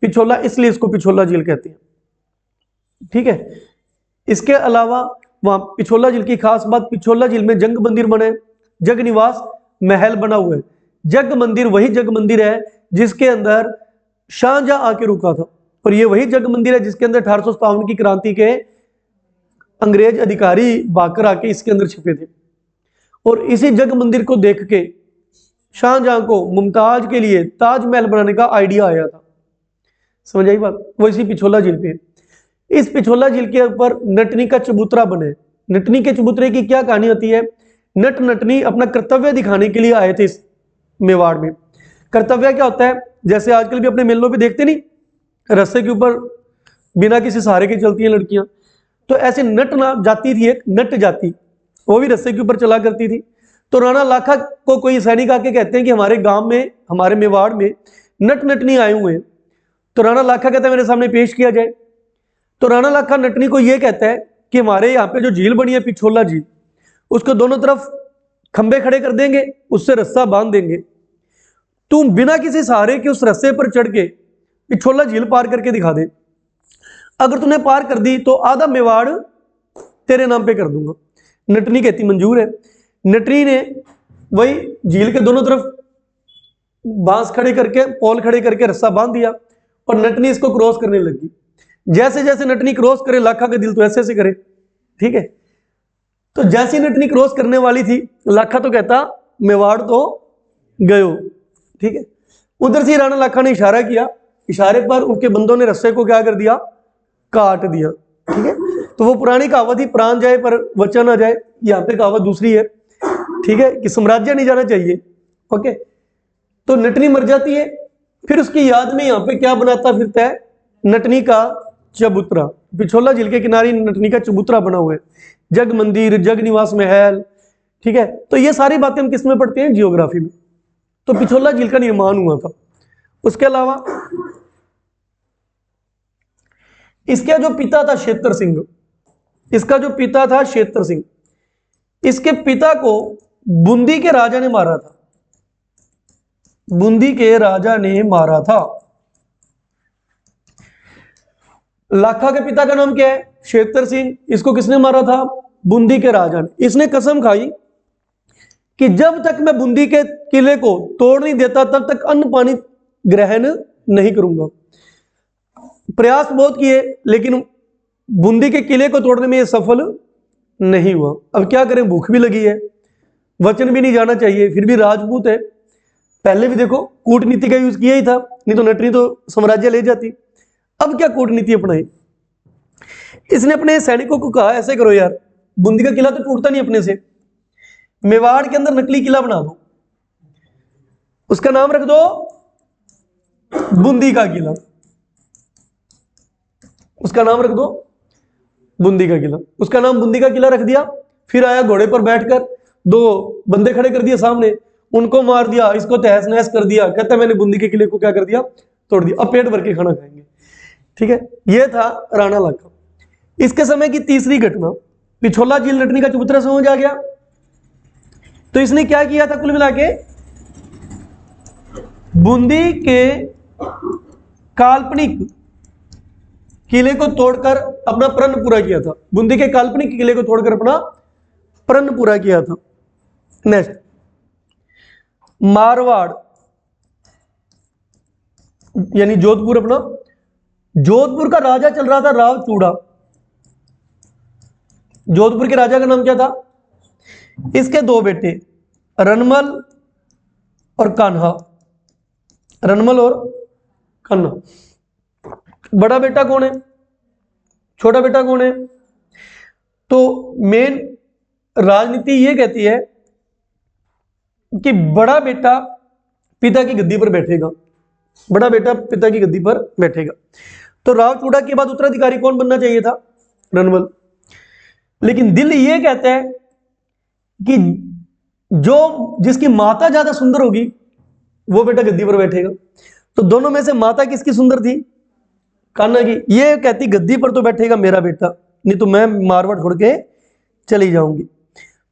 पिछोला, इसलिए इसको पिछोला झील कहते हैं। ठीक है। इसके अलावा वहां पिछोला झील की खास बात, पिछोला झील में जंग मंदिर बने, जग निवास महल बना हुआ है। जग मंदिर वही जग मंदिर है जिसके अंदर शाहजहां आके रुका था, और ये वही जग मंदिर है जिसके अंदर 1857 की क्रांति के अंग्रेज अधिकारी भागकर आके इसके अंदर छिपे थे। और इसी जग मंदिर को देख के शाहजहां को मुमताज के लिए ताजमहल बनाने का आइडिया आया था। समझ आई बात? वो इसी पिछोला झील पे। इस पिछोला झील के ऊपर नटनी का चबूतरा बने। नटनी के चबूतरे की क्या कहानी होती है? नट नटनी अपना कर्तव्य दिखाने के लिए आए थे इस मेवाड़ में। कर्तव्य क्या होता है? जैसे आजकल भी अपने मेलों पे देखते नहीं, रस्से के ऊपर बिना किसी सहारे के चलती हैं लड़कियां, तो ऐसे नट जाती थी, एक नट जाती, वो भी रस्से के ऊपर चला करती थी। तो राणा लाखा को कोई सैनिक आके कहते हैं कि हमारे गांव में, हमारे मेवाड़ में नट नटनी आए हुए हैं। तो राणा लाखा कहता है मेरे सामने पेश किया जाए। तो राणा लाखा नटनी को यह कहता है कि हमारे यहाँ पे जो झील बनी है पिछोला झील, उसको दोनों तरफ खंबे खड़े कर देंगे, उससे रस्सा बांध देंगे, तुम बिना किसी सहारे के उस रस्से पर चढ़ के पिछोला झील पार करके दिखा दे। अगर तूने पार कर दी तो आधा मेवाड़ तेरे नाम पे कर दूंगा। नटनी कहती मंजूर है। नटनी ने वही झील के दोनों तरफ बांस खड़े करके, पोल खड़े करके रस्सा बांध दिया और नटनी इसको क्रॉस करने लगी। जैसे जैसे नटनी क्रॉस करे लाखा का दिल तो ऐसे ऐसे करे, ठीक है। तो जैसी नटनी क्रॉस करने वाली थी, लाखा तो कहता मेवाड़ तो गयो, ठीक है। उधर से राणा लाखा ने इशारा किया, इशारे पर उनके बंदों ने रस्से को क्या कर दिया, काट दिया, ठीक है। तो वो पुरानी कहावत ही प्राण जाए पर वचन ना जाए, यहाँ पे कहावत दूसरी है, ठीक है, कि साम्राज्य नहीं जाना चाहिए। ओके, तो नटनी मर जाती है, फिर उसकी याद में यहाँ पे क्या बनाता फिरता है, नटनी का चबूतरा। पिछोला झील के किनारे नटनी का चबूतरा बना हुआ है, जग मंदिर, जग निवास महल, ठीक है। तो ये सारी बातें हम किस में पढ़ते हैं, जियोग्राफी में। तो पिछोला झील का निर्माण हुआ था। उसके अलावा इसका जो पिता था क्षेत्र सिंह, इसका जो पिता था क्षेत्र सिंह, इसके पिता को बूंदी के राजा ने मारा था, बूंदी के राजा ने मारा था। लाखा के पिता का नाम क्या है, क्षेत्र सिंह। इसको किसने मारा था, बूंदी के राजा ने। इसने कसम खाई कि जब तक मैं बूंदी के किले को तोड़ नहीं देता तब तक अन्न पानी ग्रहण नहीं करूंगा। प्रयास बहुत किए लेकिन बूंदी के किले को तोड़ने में यह सफल नहीं हुआ। अब क्या करें, भूख भी लगी है, वचन भी नहीं जाना चाहिए, फिर भी राजपूत है। पहले भी देखो कूटनीति का यूज किया ही था, नहीं तो नटनी तो साम्राज्य ले जाती। अब क्या कूटनीति अपनाई, इसने अपने सैनिकों को कहा ऐसे करो यार, बूंदी का किला तो टूटता नहीं अपने से, मेवाड़ के अंदर नकली किला बना दो, उसका नाम रख दो बूंदी का किला, उसका नाम रख दो बूंदी का किला। उसका नाम बूंदी का किला रख दिया। फिर आया घोड़े पर बैठकर, दो बंदे खड़े कर दिए सामने, उनको मार दिया, इसको तहस नहस कर दिया। कहता मैंने बूंदी के किले को क्या कर दिया, तोड़ दिया, अब पेट भर के खाना खाएंगे, ठीक है। यह था राणा लाखा। इसके समय की तीसरी घटना, पिछोला झील नटनी का चबूतरा समझ आ गया। तो इसने क्या किया था, कुल मिला के बूंदी के काल्पनिक किले को तोड़कर अपना प्रण पूरा किया था। बूंदी के काल्पनिक किले को तोड़कर अपना प्रण पूरा किया था। नेक्स्ट, मारवाड़ यानी जोधपुर। अपना जोधपुर का राजा चल रहा था रावचूड़ा। जोधपुर के राजा का नाम क्या था, इसके दो बेटे रनमल और कान्हा, रनमल और कान्हा। बड़ा बेटा कौन है, छोटा बेटा कौन है। तो मेन राजनीति यह कहती है कि बड़ा बेटा पिता की गद्दी पर बैठेगा, बड़ा बेटा पिता की गद्दी पर बैठेगा। तो रावचूड़ा के बाद उत्तराधिकारी कौन बनना चाहिए था, रनमल। लेकिन दिल ये कहता है कि जो जिसकी माता ज्यादा सुंदर होगी वो बेटा गद्दी पर बैठेगा। तो दोनों में से माता किसकी सुंदर थी, कान्हा की। ये कहती गद्दी पर तो बैठेगा मेरा बेटा, नहीं तो मैं मारवाड़ छोड़ के चली जाऊंगी।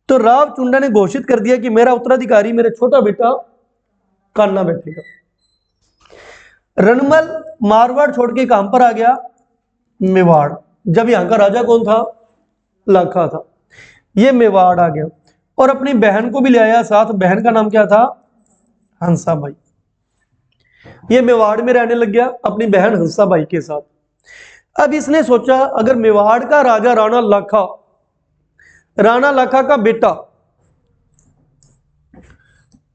तो रावचुंडा ने घोषित कर दिया कि मेरा उत्तराधिकारी मेरा छोटा बेटा कान्हा बैठेगा। रनमल मारवाड़ छोड़ के काम पर आ गया मेवाड़। जब यहां का राजा कौन था, लाखा था। ये मेवाड़ आ गया और अपनी बहन को भी ले आया साथ। बहन का नाम क्या था, हंसाबाई। ये मेवाड़ में रहने लग गया अपनी बहन हंसाबाई के साथ। अब इसने सोचा अगर मेवाड़ का राजा राणा लाखा का बेटा,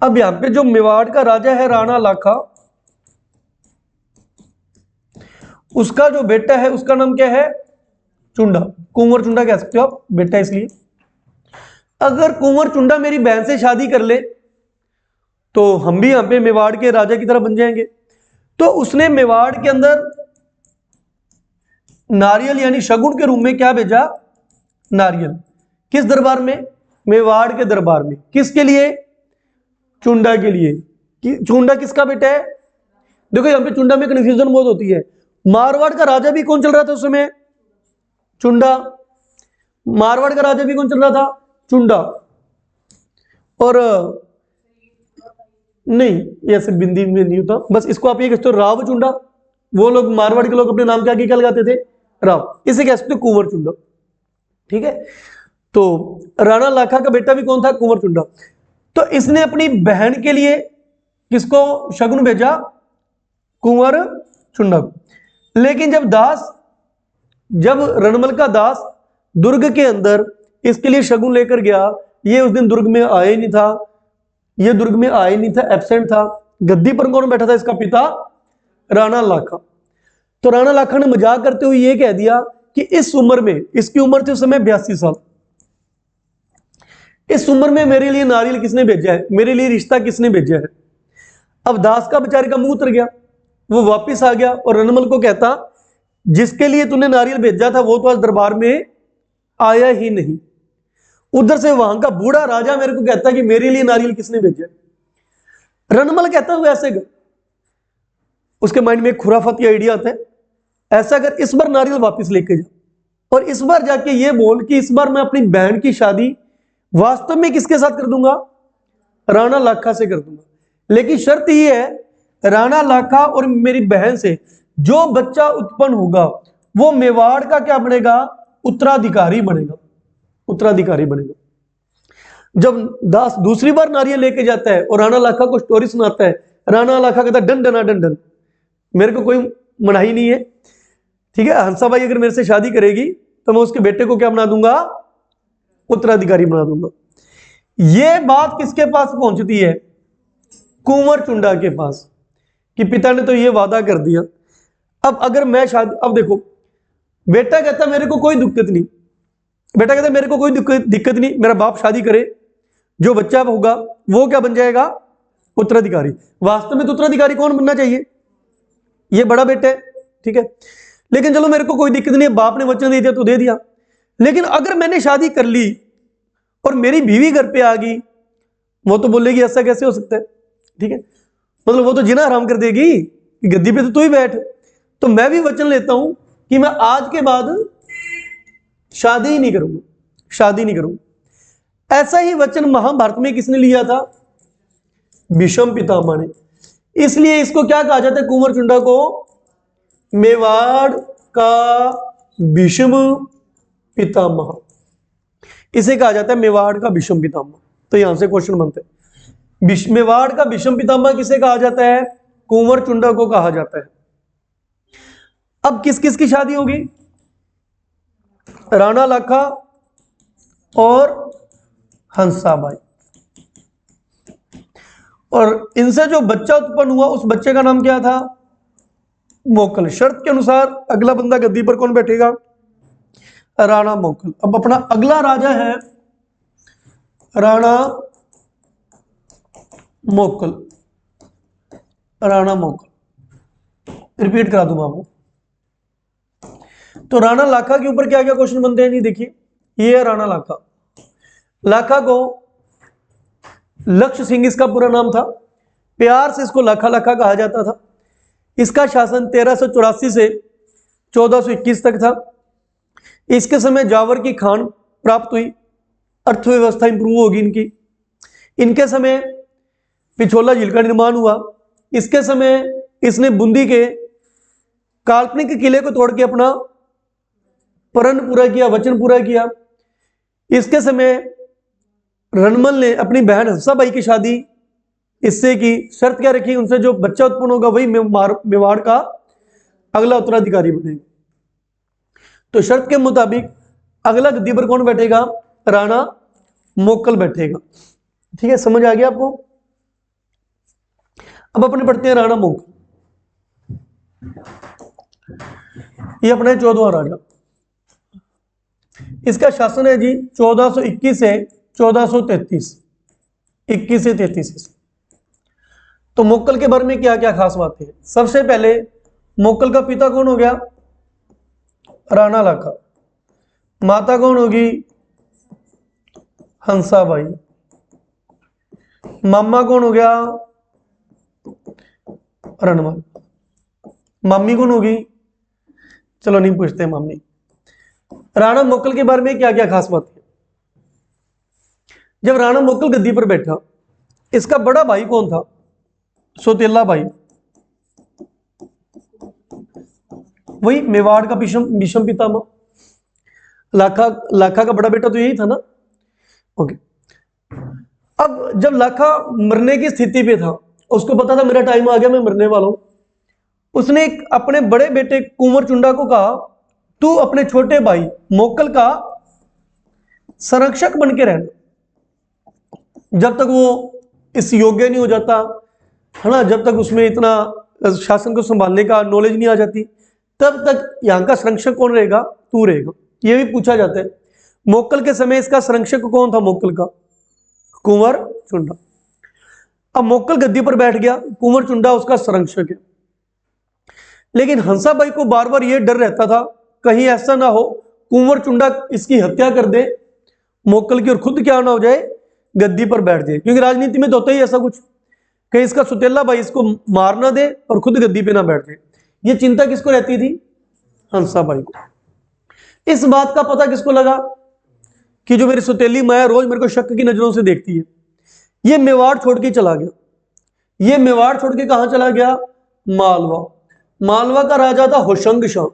अब यहां पे जो मेवाड़ का राजा है राणा लाखा, उसका जो बेटा है उसका नाम क्या है, चुंडा। कुंवर चुंडा कह सकते हो आप बेटा। इसलिए अगर कुंवर चुंडा मेरी बहन से शादी कर ले तो हम भी यहां पे मेवाड़ के राजा की तरह बन जाएंगे। तो उसने मेवाड़ के अंदर नारियल यानी शगुन के रूप में क्या भेजा, नारियल। किस दरबार में, मेवाड़ के दरबार में। किसके लिए, चुंडा के लिए। चुंडा किसका बेटा है, देखो यहां पे चुंडा में कंफ्यूजन बहुत होती है। मारवाड़ का राजा भी कौन चल रहा था उस समय, चुंडा। मारवाड़ का राजा भी कौन चल रहा था, चुंडा। और नहीं, ऐसे बिंदी में नहीं होता, बस इसको आप ये कहते हो राव चुंडा। वो लोग मारवाड़ के लोग अपने नाम के आगे क्या लगाते थे, राव। इसे कह सकते हो कुंवर चुंडा, ठीक है। तो राणा लाखा का बेटा भी कौन था? कुंवर चुंडा। तो इसने अपनी बहन के लिए किसको शगुन भेजा? कुंवर चुंडा को। लेकिन जब रणमल का दास दुर्ग के अंदर इसके लिए शगुन लेकर गया, ये उस दिन दुर्ग में आया ही नहीं था, ये दुर्ग में आया नहीं था, एब्सेंट था। गद्दी पर कौन बैठा था? इसका पिता राणा लाखा। तो राणा लाखा ने मजाक करते हुए ये कह दिया कि इस उम्र में, इसकी उम्र थी उस समय 82 साल, इस उम्र में मेरे लिए नारियल किसने भेजा है, मेरे लिए रिश्ता किसने भेजा है। अब दास का बेचारे का मुंह उतर गया, वो वापिस आ गया और रणमल को कहता जिसके लिए तूने नारियल भेजा था वो तो आज दरबार में आया ही नहीं। उधर से वहां का बूढ़ा राजा मेरे को कहता कि मेरे लिए नारियल किसने भेजा। रणमल कहता हुआ ऐसे कर, उसके माइंड में एक खुराफाती आइडिया आता है, ऐसा कर इस बार नारियल वापस लेके जा और इस बार जाके ये बोल कि इस बार मैं अपनी बहन की शादी वास्तव में किसके साथ कर दूंगा? राणा लाखा से कर दूंगा। लेकिन शर्त ये है, राणा लाखा और मेरी बहन से जो बच्चा उत्पन्न होगा वो मेवाड़ का क्या बनेगा? उत्तराधिकारी बनेगा, उत्तराधिकारी बनेगा। जब दास दूसरी बार नारियल लेके जाता है और राणा लाखा को स्टोरी सुनाता है, राणा लाखा कहता है डन डना डन डन, मेरे को कोई मनाही नहीं है, ठीक है, हंसाबाई अगर मेरे से शादी करेगी तो मैं उसके बेटे को क्या बना दूंगा? उत्तराधिकारी बना दूंगा। यह बात किसके पास पहुंचती है? कुंवर चुंडा के पास, कि पिता ने तो यह वादा कर दिया। अब अगर मैं शादी, अब देखो बेटा कहता मेरे को कोई दिक्कत नहीं, बेटा कहता मेरे को कोई दिक्कत नहीं, मेरा बाप शादी करे, जो बच्चा होगा वो क्या बन जाएगा? उत्तराधिकारी। वास्तव में तो उत्तराधिकारी कौन बनना चाहिए? ये बड़ा बेटा है, ठीक है, लेकिन चलो मेरे को कोई दिक्कत नहीं है, बाप ने वचन दे दिया तो दे दिया। लेकिन अगर मैंने शादी कर ली और मेरी बीवी घर पे आ गई, वो तो बोलेगी ऐसा कैसे हो सकता है, ठीक है, मतलब वो तो जीना हराम कर देगी कि गद्दी पे तो तू ही बैठ। तो मैं भी वचन लेता हूं कि मैं आज के बाद शादी ही नहीं करूंगा, शादी नहीं करूंगा। ऐसा ही वचन महाभारत में किसने लिया था? भीष्म पितामह ने। इसलिए इसको क्या कहा जाता है? कुंवर चुंडा को मेवाड़ का भीष्म पितामह, इसे कहा जाता है मेवाड़ का भीष्म पितामह। तो यहां से क्वेश्चन बनते हैं, मेवाड़ का भीष्म पितामह किसे कहा जाता है? कुंवर चुंडा को कहा जाता है। अब किस किस की शादी होगी? राणा लाखा और हंसाबाई, और इनसे जो बच्चा उत्पन्न हुआ उस बच्चे का नाम क्या था? मोकल। शर्त के अनुसार अगला बंदा गद्दी पर कौन बैठेगा? राणा मोकल। अब अपना अगला राजा है राणा मोकल, राणा मोकल, रिपीट करा दूंगा आपको। तो राणा लाखा के ऊपर क्या क्या क्वेश्चन बनते हैं जी, देखिए ये है राणा लाखा। लाखा को लक्ष्य सिंह इसका पूरा नाम था, प्यार से इसको लाखा लाखा कहा जाता था। इसका शासन 1384 से 1421 तक था। इसके समय जावर की खान प्राप्त हुई, अर्थव्यवस्था इंप्रूव होगी इनकी। इनके समय पिछोला झील का निर्माण हुआ। इसके समय इसने बूंदी के काल्पनिक किले को तोड़ के अपना प्रण पूरा किया, वचन पूरा किया। इसके समय रणमल ने अपनी बहन हंसाबाई की शादी इससे की। शर्त क्या रखी? उनसे जो बच्चा उत्पन्न होगा वही मेवाड़ का अगला उत्तराधिकारी बनेगा। तो शर्त के मुताबिक अगला गद्दी पर कौन बैठेगा? राणा मोकल बैठेगा। ठीक है, समझ आ गया आपको? अब अपने पढ़ते हैं राणा मोकल। ये अपना 14वां राजा। इसका शासन है जी 1421 से 1433, 21 से 33। तो मोकल के बारे में क्या क्या खास बातें हैं? सबसे पहले मोकल का पिता कौन हो गया? राणा लाखा। माता कौन होगी? हंसाबाई। मामा कौन हो गया? रणमल। मामी कौन होगी? चलो नहीं पूछते मामी। राणा मोकल के बारे में क्या क्या खास बात है? जब राणा मोकल गद्दी पर बैठा, इसका बड़ा भाई कौन था? सौतेला भाई, वही मेवाड़ का भीष्म पितामह। लाखा का बड़ा बेटा तो यही था ना। ओके, अब जब लाखा मरने की स्थिति पे था, उसको पता था मेरा टाइम आ गया, मैं मरने वाला हूं, उसने अपने बड़े बेटे कुंवर चुंडा को कहा, तू अपने छोटे भाई मोकल का संरक्षक बन के रहना, जब तक वो इस योग्य नहीं हो जाता है ना, जब तक उसमें इतना शासन को संभालने का नॉलेज नहीं आ जाती, तब तक यहाँ का संरक्षक कौन रहेगा, तू रहेगा। ये भी पूछा जाता है। मोकल के समय इसका संरक्षक कौन था, मोकल का कुंवर चुंडा। अब मोकल गद्दी पर बैठ गया, कुंवर चुंडा उसका संरक्षक है, लेकिन हंसाबाई को बार बार यह डर रहता था कहीं ऐसा ना हो कुंवर चुंडा इसकी हत्या कर दे मोकल की, और खुद क्या ना हो जाए, गद्दी पर बैठ जाए, क्योंकि राजनीति में तो होता ही ऐसा कुछ, कहीं इसका सुतेला भाई इसको मार ना दे और खुद गद्दी पे ना बैठ जाए। ये चिंता किसको रहती थी, हंसाबाई को। इस बात का पता किसको लगा कि जो मेरी सुतेली माया रोज मेरे को शक की नजरों से देखती है, ये मेवाड़ छोड़ के चला गया। ये मेवाड़ छोड़ के कहां चला गया, मालवा। मालवा का राजा था होशंग शाह।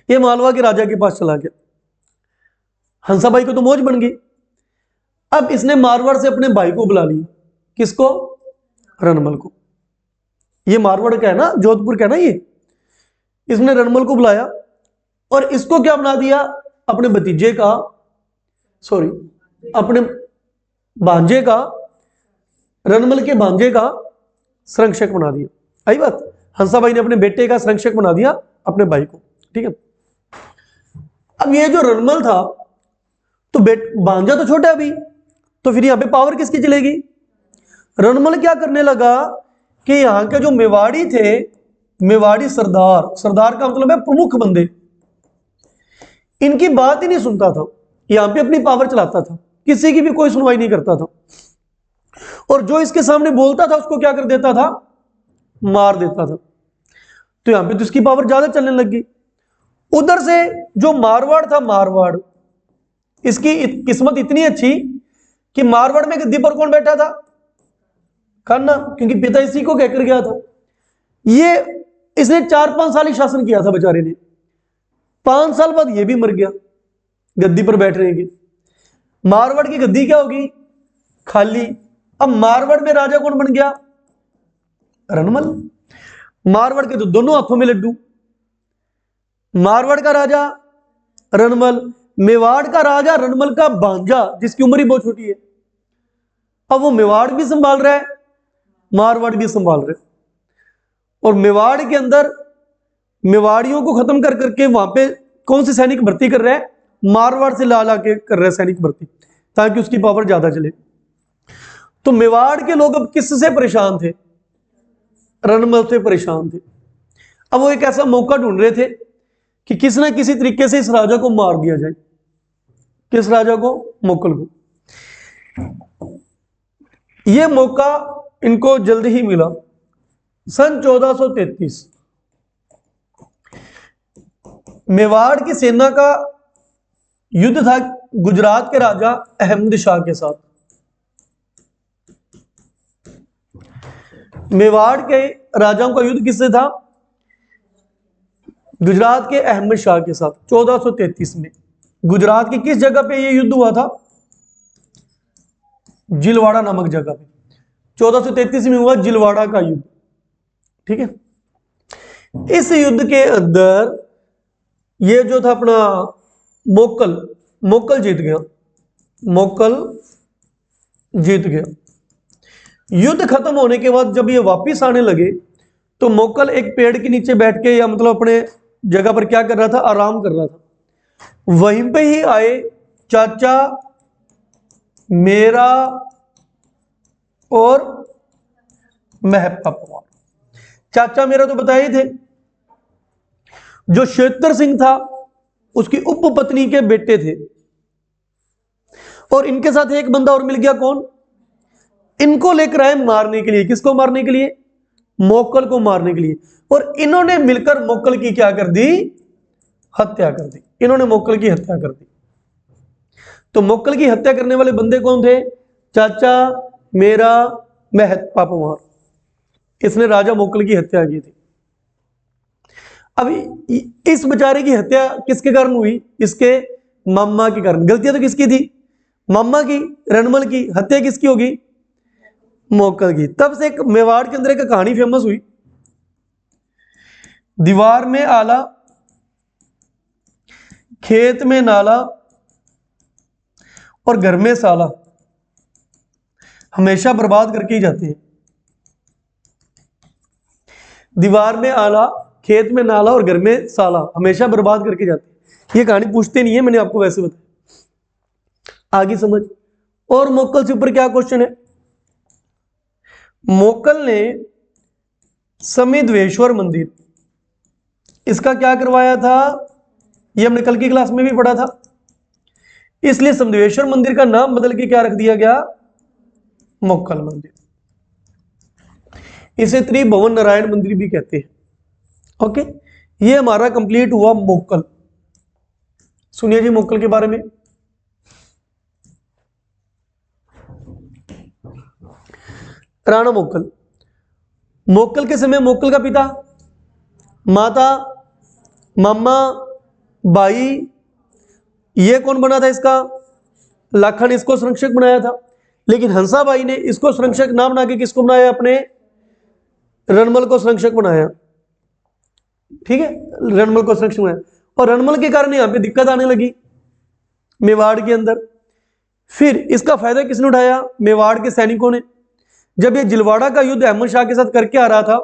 ये मालवा के राजा के पास चला गया। हंसाबाई को तो मौज बन गई। अब इसने मारवाड़ से अपने भाई को बुला लिया, किसको, रणमल को। ये मारवाड़ का है ना, जोधपुर का है ना ये। इसने रणमल को बुलाया और इसको क्या बना दिया, अपने भतीजे का, सॉरी अपने भांजे का, रणमल के भांजे का संरक्षक बना दिया। आई बात, हंसाबाई ने अपने बेटे का संरक्षक बना दिया अपने भाई को, ठीक है। अब ये जो रणमल था, तो भांजा तो छोटा अभी, तो फिर यहां पे पावर किसकी चलेगी। रणमल क्या करने लगा कि यहां के जो मेवाड़ी थे, मेवाड़ी सरदार, सरदार का मतलब है प्रमुख बंदे, इनकी बात ही नहीं सुनता था, यहां पे अपनी पावर चलाता था, किसी की भी कोई सुनवाई नहीं करता था, और जो इसके सामने बोलता था उसको क्या कर देता था, मार देता था। तो यहां पे तो इसकी पावर ज्यादा चलने लगी। उधर से जो मारवाड़ था, मारवाड़, इसकी किस्मत इतनी अच्छी कि मारवाड़ में गद्दी पर कौन बैठा था, खन्ना, क्योंकि पिता इसी को कहकर गया था। ये इसने 4-5 साल ही शासन किया था बेचारे ने, 5 साल बाद ये भी मर गया गद्दी पर बैठ रहे। मारवाड़ की गद्दी क्या होगी, खाली। अब मारवाड़ में राजा कौन बन गया, रणमल। मारवाड़ के तो दोनों हाथों में लड्डू, मारवाड़ का राजा रणमल, मेवाड़ का राजा रणमल का भांजा जिसकी उम्र ही बहुत छोटी है। अब वो मेवाड़ भी संभाल रहा है, मारवाड़ भी संभाल रहा है, और मेवाड़ के अंदर मेवाड़ियों को खत्म कर करके वहां पे कौन सी सैनिक भर्ती कर रहा है, मारवाड़ से ला के कर रहा है सैनिक भर्ती, ताकि उसकी पावर ज्यादा चले। तो मेवाड़ के लोग अब किससे परेशान थे, रणमल से परेशान थे। अब वो एक ऐसा मौका ढूंढ रहे थे कि किसी ना किसी तरीके से इस राजा को मार दिया जाए। किस राजा को, मोकल को। यह मौका इनको जल्दी ही मिला। सन 1433 मेवाड़ की सेना का युद्ध था गुजरात के राजा अहमद शाह के साथ। मेवाड़ के राजाओं का युद्ध किससे था, गुजरात के अहमद शाह के साथ। 1433 में गुजरात की किस जगह पे यह युद्ध हुआ था, जिलवाड़ा नामक जगह पे। 1433 में हुआ जिलवाड़ा का युद्ध, ठीक है। इस युद्ध के अंदर ये जो था अपना मोकल जीत गया, मोकल जीत गया। युद्ध खत्म होने के बाद जब ये वापिस आने लगे, तो मोकल एक पेड़ के नीचे बैठ के, या मतलब अपने जगह पर क्या कर रहा था, आराम कर रहा था। वहीं पे ही आए चाचा मेरा और महप्पा पवार। चाचा मेरा तो बताए थे, जो क्षेत्र सिंह था उसकी उपपत्नी के बेटे थे, और इनके साथ एक बंदा और मिल गया, कौन, इनको लेकर आए मारने के लिए। किसको मारने के लिए, मोकल को मारने के लिए। और इन्होंने मिलकर मोकल की क्या कर दी, हत्या कर दी। इन्होंने मोकल की हत्या कर दी। तो मोकल की हत्या करने वाले बंदे कौन थे, चाचा मेरा महप्पा पवार। इसने राजा मोकल की हत्या की थी। अब इस बेचारे की हत्या किसके कारण हुई? इसके मामा के कारण। गलतियां तो किसकी थी? मामा की, रणमल की। हत्या किसकी होगी? मोकल की। तब से एक मेवाड़ के अंदर एक कहानी फेमस हुई, दीवार में आला, खेत में नाला और घर में साला, हमेशा बर्बाद करके ही जाते हैं। दीवार में आला, खेत में नाला और घर में साला, हमेशा बर्बाद करके जाते हैं। ये कहानी पूछते नहीं है, मैंने आपको वैसे बताया। आगे समझ। और मोकल से ऊपर क्या क्वेश्चन है? मोकल ने समिधवेश्वर मंदिर, इसका क्या करवाया था? ये हमने कल की क्लास में भी पढ़ा था। इसलिए समिधवेश्वर मंदिर का नाम बदल के क्या रख दिया गया? मोकल मंदिर। इसे त्रिभुवन नारायण मंदिर भी कहते हैं। ओके, ये हमारा कंप्लीट हुआ मोकल। सुनिए जी मोकल के बारे में। राणा मोकल। मोकल के समय मोकल का पिता, माता, मामा, भाई, ये कौन बना था इसका? लाखन इसको संरक्षक बनाया था। लेकिन हंसाबाई ने इसको संरक्षक ना बना के किसको बनाया? अपने रणमल को संरक्षक बनाया। ठीक है, रणमल को संरक्षक बनाया। और रणमल के कारण यहां पे दिक्कत आने लगी मेवाड़ के अंदर। फिर इसका फायदा किसने उठाया? मेवाड़ के सैनिकों ने। जब ये जिलवाड़ा का युद्ध अहमद शाह के साथ करके आ रहा था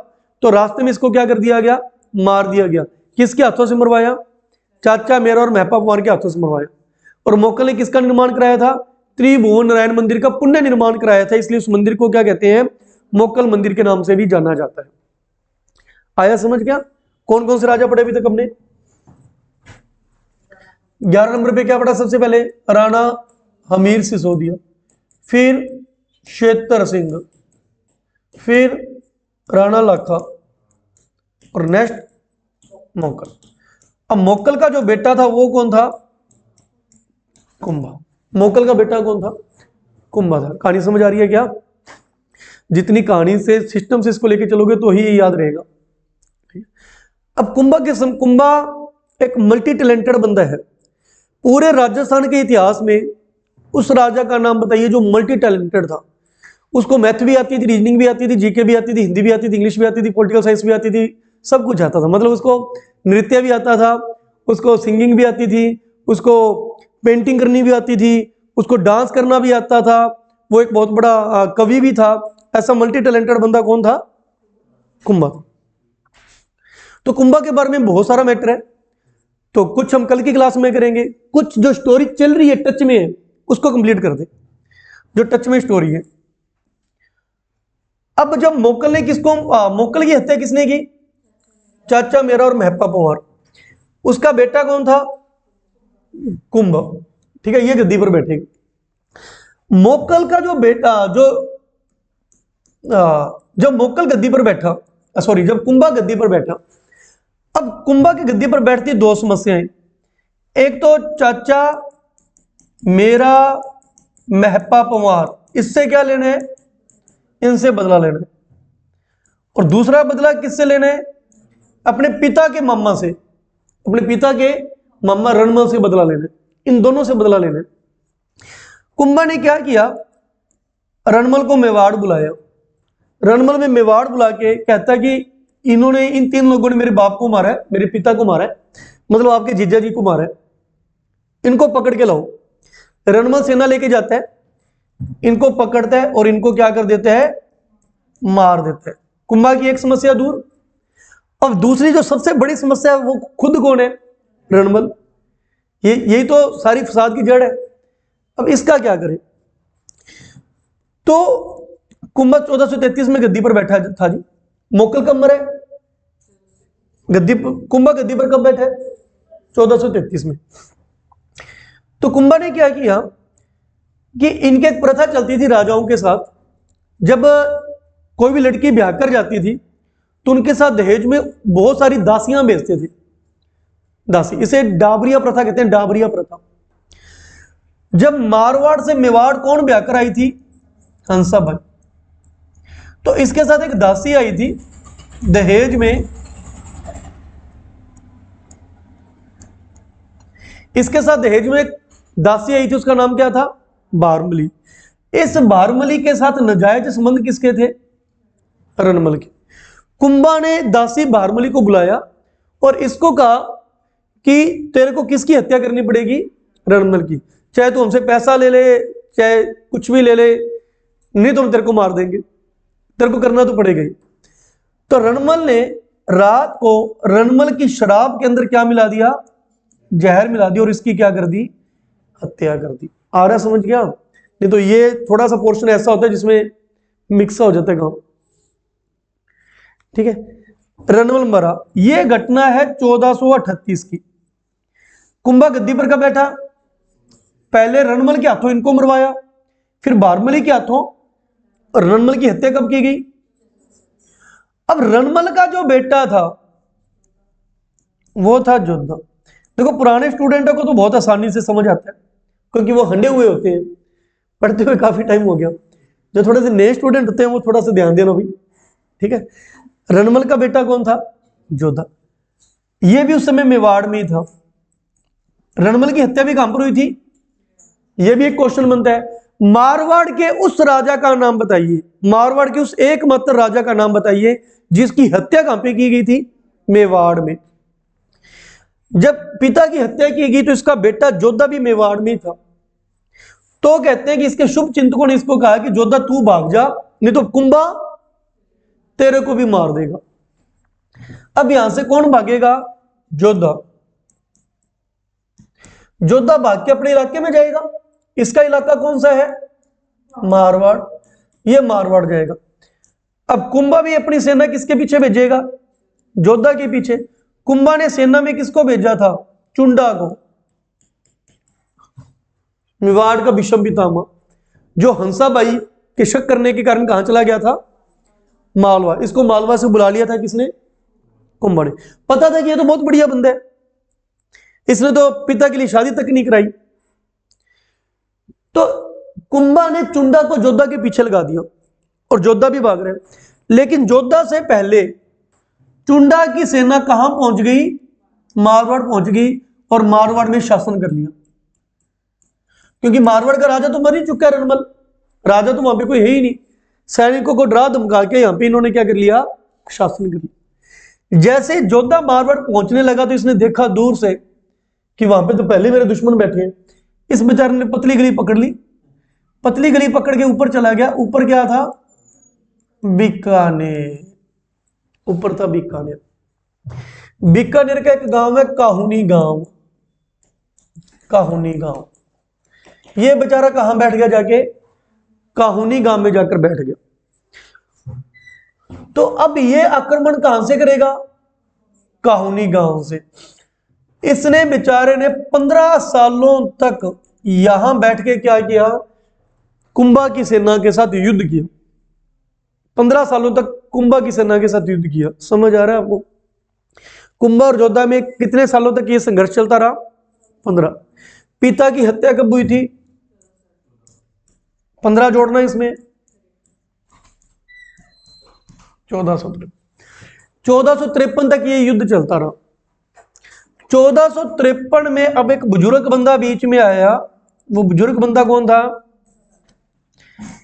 तो रास्ते में इसको क्या कर दिया गया? मार दिया गया। किसके हाथों से मरवाया? चाचा मेरा और महपा कुमार के हाथों से मरवाया। और मोकल ने किसका निर्माण कराया था? त्रिभुवन नारायण मंदिर का पुण्य निर्माण कराया था। इसलिए उस मंदिर को क्या कहते हैं? मोकल मंदिर के नाम से भी जाना जाता है। आया समझ? क्या कौन कौन से राजा पढ़े अभी तक हमने? 11 नंबर पे क्या पढ़ा सबसे पहले? राणा हमीर सिसोदिया, फिर क्षेत्र सिंह, फिर राणा लाखा और नेक्स्ट मोकल। अब मोकल का जो बेटा था वो कौन था? कुंभा। मोकल का बेटा कौन था? कुंभा था। कहानी समझ आ रही है क्या? जितनी कहानी से सिस्टम से इसको लेके चलोगे तो ही ये याद रहेगा। अब कुंभा एक मल्टी टैलेंटेड बंदा है। पूरे राजस्थान के इतिहास में उस राजा का नाम बताइए जो मल्टी टैलेंटेड था। उसको मैथ भी आती थी, रीजनिंग भी आती थी, जीके भी आती थी, हिंदी भी आती थी, इंग्लिश भी आती थी, पॉलिटिकल साइंस भी आती थी, सब कुछ आता था। मतलब उसको नृत्य भी आता था, उसको सिंगिंग भी आती थी, उसको पेंटिंग करनी भी आती थी, उसको डांस करना भी आता था। वो एक बहुत बड़ा कवि भी था। ऐसा मल्टी टैलेंटेड बंदा कौन था? कुंभा। तो कुंभा के बारे में बहुत सारा मैटर है, तो कुछ हम कल की क्लास में करेंगे। कुछ जो स्टोरी चल रही है टच में है उसको कंप्लीट कर दे, जो टच में स्टोरी है। अब जब मोकल ने मोकल की हत्या किसने की? चाचा मेरा और महपा कुमार। उसका बेटा कौन था? कुंभ। ठीक है, ये गद्दी पर बैठेगा। मोकल का जो बेटा जब मोकल गद्दी पर बैठा, सॉरी जब कुंभा गद्दी पर बैठा, अब कुंभा की गद्दी पर बैठती दो समस्याएं। एक तो चाचा मेरा महपा पवार, इससे क्या लेना है? इनसे बदला लेना है। और दूसरा बदला किससे लेना है? अपने पिता के मामा से, अपने पिता के मामा रणमल से बदला लेना है। इन दोनों से बदला लेना है। कुंभा ने क्या किया? रणमल को मेवाड़ बुलाया। रणमल में मेवाड़ बुला के कहता कि इन्होंने, इन तीन लोगों ने मेरे बाप को मारा है, मेरे पिता को मारा है, मतलब आपके जीजा जी को मारा है, इनको पकड़ के लाओ। रणमल सेना लेके जाता है, इनको पकड़ता है और इनको क्या कर देता है? मार देता है। कुंभा की एक समस्या दूर। अब दूसरी जो सबसे बड़ी समस्या है वो खुद कौन है? रणमल। यही तो सारी फसाद की जड़ है। अब इसका क्या करें? तो कुंभा 1433 में गद्दी पर बैठा था जी। मोकल कब मरे? कुंभा गद्दी पर कब बैठा? 1433 में। तो कुंभा ने क्या किया कि इनके एक प्रथा चलती थी राजाओं के साथ, जब कोई भी लड़की ब्याह कर जाती थी तो उनके साथ दहेज में बहुत सारी दासियां भेजते थे। दासी, इसे डाबरिया प्रथा कहते हैं, डाबरिया प्रथा। जब मारवाड़ से मेवाड़ कौन ब्याह कर आई थी? हंसाबाई। तो इसके साथ एक दासी आई थी दहेज में, इसके साथ दहेज में एक दासी आई थी, उसका नाम क्या था? बारमली। इस बारमली के साथ नाजायज संबंध किसके थे? रणमल के। कुंभा ने दासी बारमली को बुलाया और इसको कहा कि तेरे को किसकी हत्या करनी पड़ेगी? रणमल की। चाहे तू हमसे पैसा ले ले, चाहे कुछ भी ले ले, नहीं तो हम तेरे को मार देंगे, तेरे को करना तो पड़ेगा ही। तो रणमल ने रात को रणमल की शराब के अंदर क्या मिला दिया? जहर मिला दिया और इसकी क्या कर दी? हत्या कर दी। आ रहा समझ गया? नहीं तो ये थोड़ा सा पोर्शन ऐसा होता है जिसमें मिक्स हो जाता है काम। ठीक है, रणमल मरा। यह घटना है 1438 की। कुंभा गद्दी पर कब बैठा? पहले रणमल के हाथों इनको मरवाया, फिर बारमली के हाथों रणमल की हत्या कब की गई? अब रणमल का जो बेटा था वो था जोधा। देखो पुराने स्टूडेंटों को तो बहुत आसानी से समझ आता है क्योंकि वो हंडे हुए होते हैं, पढ़ते हुए काफी टाइम हो गया। जो थोड़े से नए स्टूडेंट होते हैं वो थोड़ा सा ध्यान देना भाई। ठीक है, रणमल का बेटा कौन था? जोधा। ये भी उस समय मेवाड़ में ही था। रणमल की हत्या भी कहां पर हुई थी? यह भी एक क्वेश्चन बनता है। मारवाड़ के उस राजा का नाम बताइए, मारवाड़ के उस एकमात्र राजा का नाम बताइए जिसकी हत्या कहां पे की गई थी? मेवाड़ में। जब पिता की हत्या की गई तो इसका बेटा जोधा भी मेवाड़ में था। तो कहते हैं कि इसके शुभ चिंतकों ने इसको कहा कि जोधा तू भाग जा, नहीं तो कुंभा तेरे को भी मार देगा। अब यहां से कौन भागेगा? जोधा। जोधा भाग के अपने इलाके में जाएगा। इसका इलाका कौन सा है? मारवाड़। ये मारवाड़ जाएगा। अब कुंभा भी अपनी सेना किसके पीछे भेजेगा? जोधा के पीछे। कुंभा ने सेना में किसको भेजा था? चुंडा को, मेवाड़ का विषम पितामह, जो हंसाबाई के शक करने के कारण कहां चला गया था? मालवा। इसको मालवा से बुला लिया था किसने? कुंभा ने। पता था कि ये तो बहुत बढ़िया बंदा है, इसने तो पिता के लिए शादी तक नहीं कराई। तो कुंभा ने चुंडा को जोधा के पीछे लगा दिया और जोधा भी भाग रहे। लेकिन जोधा से पहले चुंडा की सेना कहां पहुंच गई? मारवाड़ पहुंच गई और मारवाड़ में शासन कर लिया। क्योंकि मारवाड़ का राजा तो मर ही चुका है, रणमल राजा तो वहां पे कोई है ही नहीं। सैनिकों को डरा धमका के यहां पे इन्होंने क्या कर लिया? शासन कर लिया। जैसे जोधा मारवाड़ पहुंचने लगा तो इसने देखा दूर से कि वहां पे तो पहले मेरे दुश्मन बैठे हैं। इस बेचारे ने पतली गली पकड़ ली, पतली गली पकड़ के ऊपर चला गया। ऊपर क्या था? बीकानेर। ऊपर था बीकानेर। बीकानेर का एक गांव है काहुनी गांव। काहुनी गांव। ये बेचारा कहां बैठ गया? जाके काहुनी गांव में जाकर बैठ गया। तो अब ये आक्रमण कहां से करेगा? काहुनी गांव से। इसने बेचारे ने 15 सालों तक यहां बैठ के क्या किया? कुंभा की सेना के साथ युद्ध किया। 15 सालों तक कुंभा की सेना के साथ युद्ध किया। समझ आ रहा है आपको? कुंभा और जोधा में कितने सालों तक यह संघर्ष चलता रहा? 15। पिता की हत्या कब हुई थी? 15 जोड़ना इसमें 1453। 1453 तक यह युद्ध चलता रहा। 1453 में अब एक बुजुर्ग बंदा बीच में आया। वो बुजुर्ग बंदा कौन था?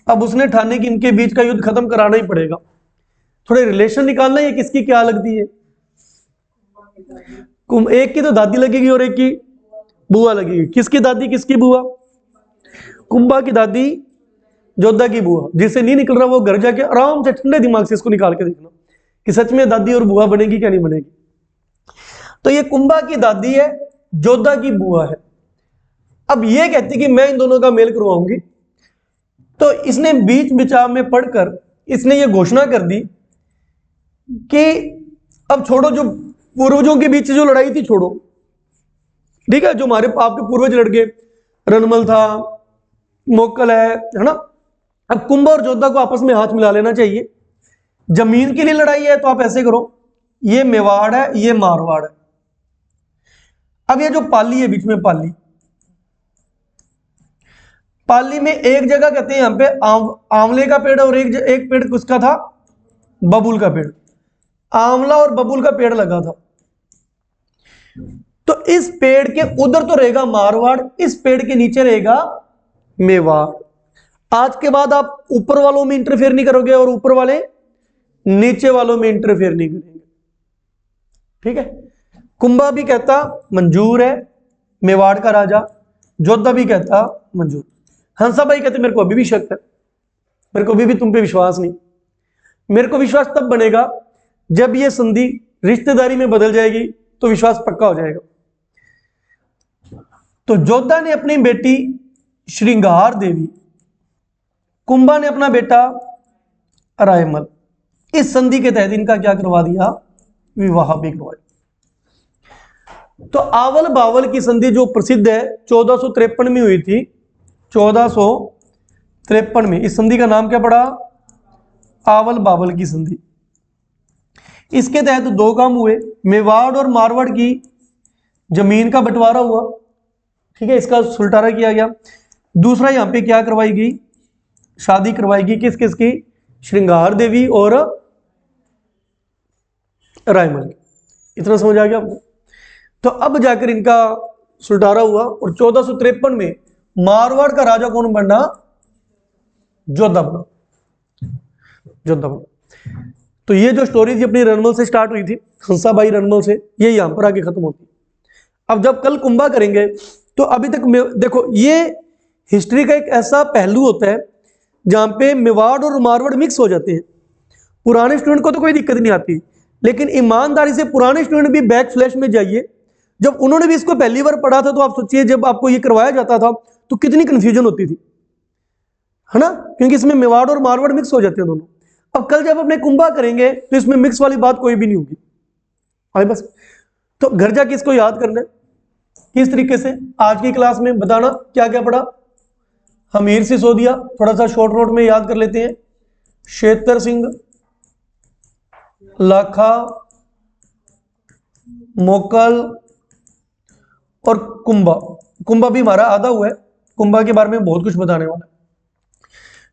अब उसने ठाने कि इनके बीच का युद्ध खत्म कराना ही पड़ेगा। थोड़े रिलेशन निकालना, ये किसकी क्या लगती है? एक की तो दादी लगेगी और एक की बुआ लगेगी। किसकी दादी किसकी बुआ? कुंभा की दादी जोधा की बुआ। जिससे नहीं निकल रहा वो घर जाके आराम से ठंडे दिमाग से इसको निकाल के देखना कि सच में दादी और बुआ बनेगी क्या नहीं बनेगी। तो ये कुंभा की दादी है, जोधा की बुआ है। अब ये कहती कि मैं इन दोनों का मेल करवाऊंगी। तो इसने बीच बिचाव में पढ़कर इसने ये घोषणा कर दी कि अब छोड़ो, जो पूर्वजों के बीच जो लड़ाई थी छोड़ो, ठीक है? जो हमारे आपके पूर्वज लड़ गए, रणमल था, मोक्कल है ना? अब कुंभा और जोधा को आपस में हाथ मिला लेना चाहिए। जमीन के लिए लड़ाई है तो आप ऐसे करो, ये मेवाड़ है, ये मारवाड़ है। अब ये जो पाली है बीच में, पाली, पाली में एक जगह कहते हैं यहां पे आंवले का पेड़ और एक पेड़ किसका था? बबूल का पेड़। आंवला और बबूल का पेड़ लगा था। तो इस पेड़ के उधर तो रहेगा मारवाड़, इस पेड़ के नीचे रहेगा मेवाड़। आज के बाद आप ऊपर वालों में इंटरफेयर नहीं करोगे और ऊपर वाले नीचे वालों में इंटरफेयर नहीं करेंगे, ठीक है। कुंभा भी कहता मंजूर है, मेवाड़ का राजा। जोधा भी कहता मंजूर। हंसा भाई कहते मेरे को अभी भी शक है, मेरे को अभी भी तुम पे विश्वास नहीं। मेरे को विश्वास तब बनेगा जब ये संधि रिश्तेदारी में बदल जाएगी, तो विश्वास पक्का हो जाएगा। तो जोधा ने अपनी बेटी श्रृंगार देवी, कुंभा ने अपना बेटा रायमल। इस संधि के तहत इनका क्या करवा दिया, विवाह भी करवाया। तो आवल बावल की संधि जो प्रसिद्ध है 1453 में हुई थी, 1453 में। इस संधि का नाम क्या पड़ा, आवल बावल की संधि। इसके तहत दो काम हुए, मेवाड़ और मारवाड़ की जमीन का बंटवारा हुआ, ठीक है, इसका सुलटारा किया गया। दूसरा यहां पे क्या करवाई गई, शादी करवाई गई किस किस की, श्रृंगार देवी और रायमल। इतना समझ आ गया आपको। तो अब जाकर इनका सुलटारा हुआ और 1453 में मारवाड़ का राजा कौन बनना, जोधा बना, जोधा बना। तो ये जो स्टोरी थी अपनी रनमल से स्टार्ट हुई थी, हंसाबाई रनमल से, ये यहां पर आके खत्म होती। अब जब कल कुंभा करेंगे तो अभी तक देखो, ये हिस्ट्री का एक ऐसा पहलू होता है जहां पे मेवाड़ और मारवाड़ मिक्स हो जाते हैं। पुराने स्टूडेंट को तो कोई दिक्कत नहीं आती, लेकिन ईमानदारी से पुराने स्टूडेंट भी बैक फ्लैश में जाइए, जब उन्होंने भी इसको पहली बार पढ़ा था तो आप सोचिए जब आपको ये करवाया जाता था तो कितनी कंफ्यूजन होती थी, है ना, क्योंकि इसमें मेवाड़ और मारवाड़ मिक्स हो जाते हैं दोनों। अब कल जब अपने कुंभा करेंगे तो इसमें मिक्स वाली बात कोई भी नहीं होगी। आए बस, तो घर जाके इसको याद करना है किस तरीके से। आज की क्लास में बताना क्या क्या पढ़ा। हमीर सिसोदिया थोड़ा सा शॉर्ट नोट में याद कर लेते हैं, शेतर सिंह, लाखा, मोकल और कुंभा। कुंभा भी हमारा आधा हुआ है, कुंभा के बारे में बहुत कुछ बताने वाला है।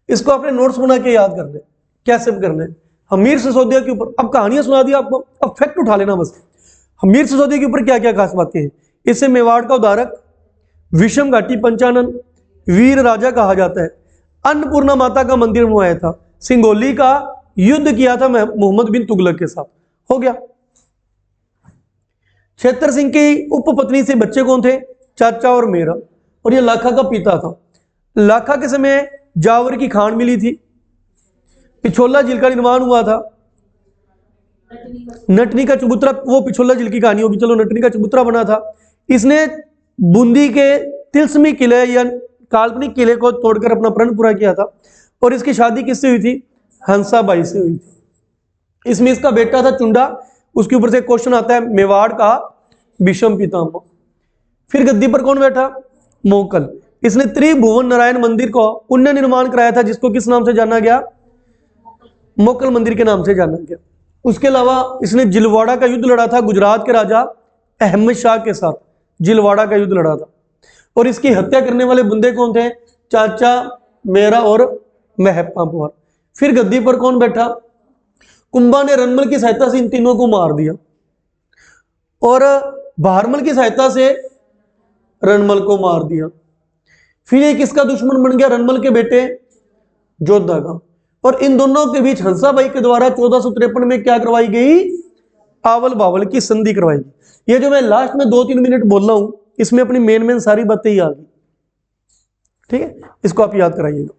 इसको अपने नोट्स बना के याद करने, कैसे करने। हमीर सिसोदिया के ऊपर अब कहानियां सुना दी आपको, अब फैक्ट उठा लेना बस। हमीर सिसोदिया के ऊपर क्या क्या खास बातें हैं। इसे मेवाड़ का उदारक, विषम घाटी पंचानन, वीर राजा कहा जाता है, अन्नपूर्णा माता का मंदिर बनवाया था, सिंगोली का युद्ध किया था मोहम्मद बिन तुगलक के साथ, हो गया। शेतर सिंह की उपपत्नी से बच्चे कौन थे, चाचा और मेरा, और ये लाखा का पिता था। लाखा के समय जावर की खान मिली थी, पिछोला झील का निर्माण हुआ था, नटनी का चबूतरा, वो पिछोला झील की कहानी होगी, चलो नटनी का चबूतरा बना था। इसने बूंदी के तिलस्मी किले या काल्पनिक किले को तोड़कर अपना प्रण पूरा किया था, और इसकी शादी किससे हुई थी, हंसाबाई से हुई थी। इसमें इसका बेटा था चुंडा, उसके ऊपर से क्वेश्चन आता है, मेवाड़ का विषम पितामह। फिर गद्दी पर कौन बैठा, मोकल। इसने त्रिभुवन नारायण मंदिर को पुण्य निर्माण कराया था, जिसको किस नाम से जाना गया, मोकल मंदिर के नाम से जाना गया। उसके अलावा इसने जिलवाड़ा का युद्ध लड़ा था गुजरात के राजा अहमद शाह के साथ, जिलवाड़ा का युद्ध लड़ा था। और इसकी हत्या करने वाले बंदे कौन थे, चाचा, मेरा और महप्पा पुआर। फिर गद्दी पर कौन बैठा, कुंभा ने रनमल की सहायता से इन तीनों को मार दिया, और भारमल की सहायता से रनमल को मार दिया। फिर ये किसका दुश्मन बन गया, रनमल के बेटे जोधा का। और इन दोनों के बीच हंसाबाई के द्वारा 1453 में क्या करवाई गई, आवल बावल की संधि करवाई गई। ये जो मैं लास्ट में 2-3 मिनट बोल रहा हूं, इसमें अपनी मेन सारी बातें ही आ गई, ठीक है। इसको आप याद कराइएगा।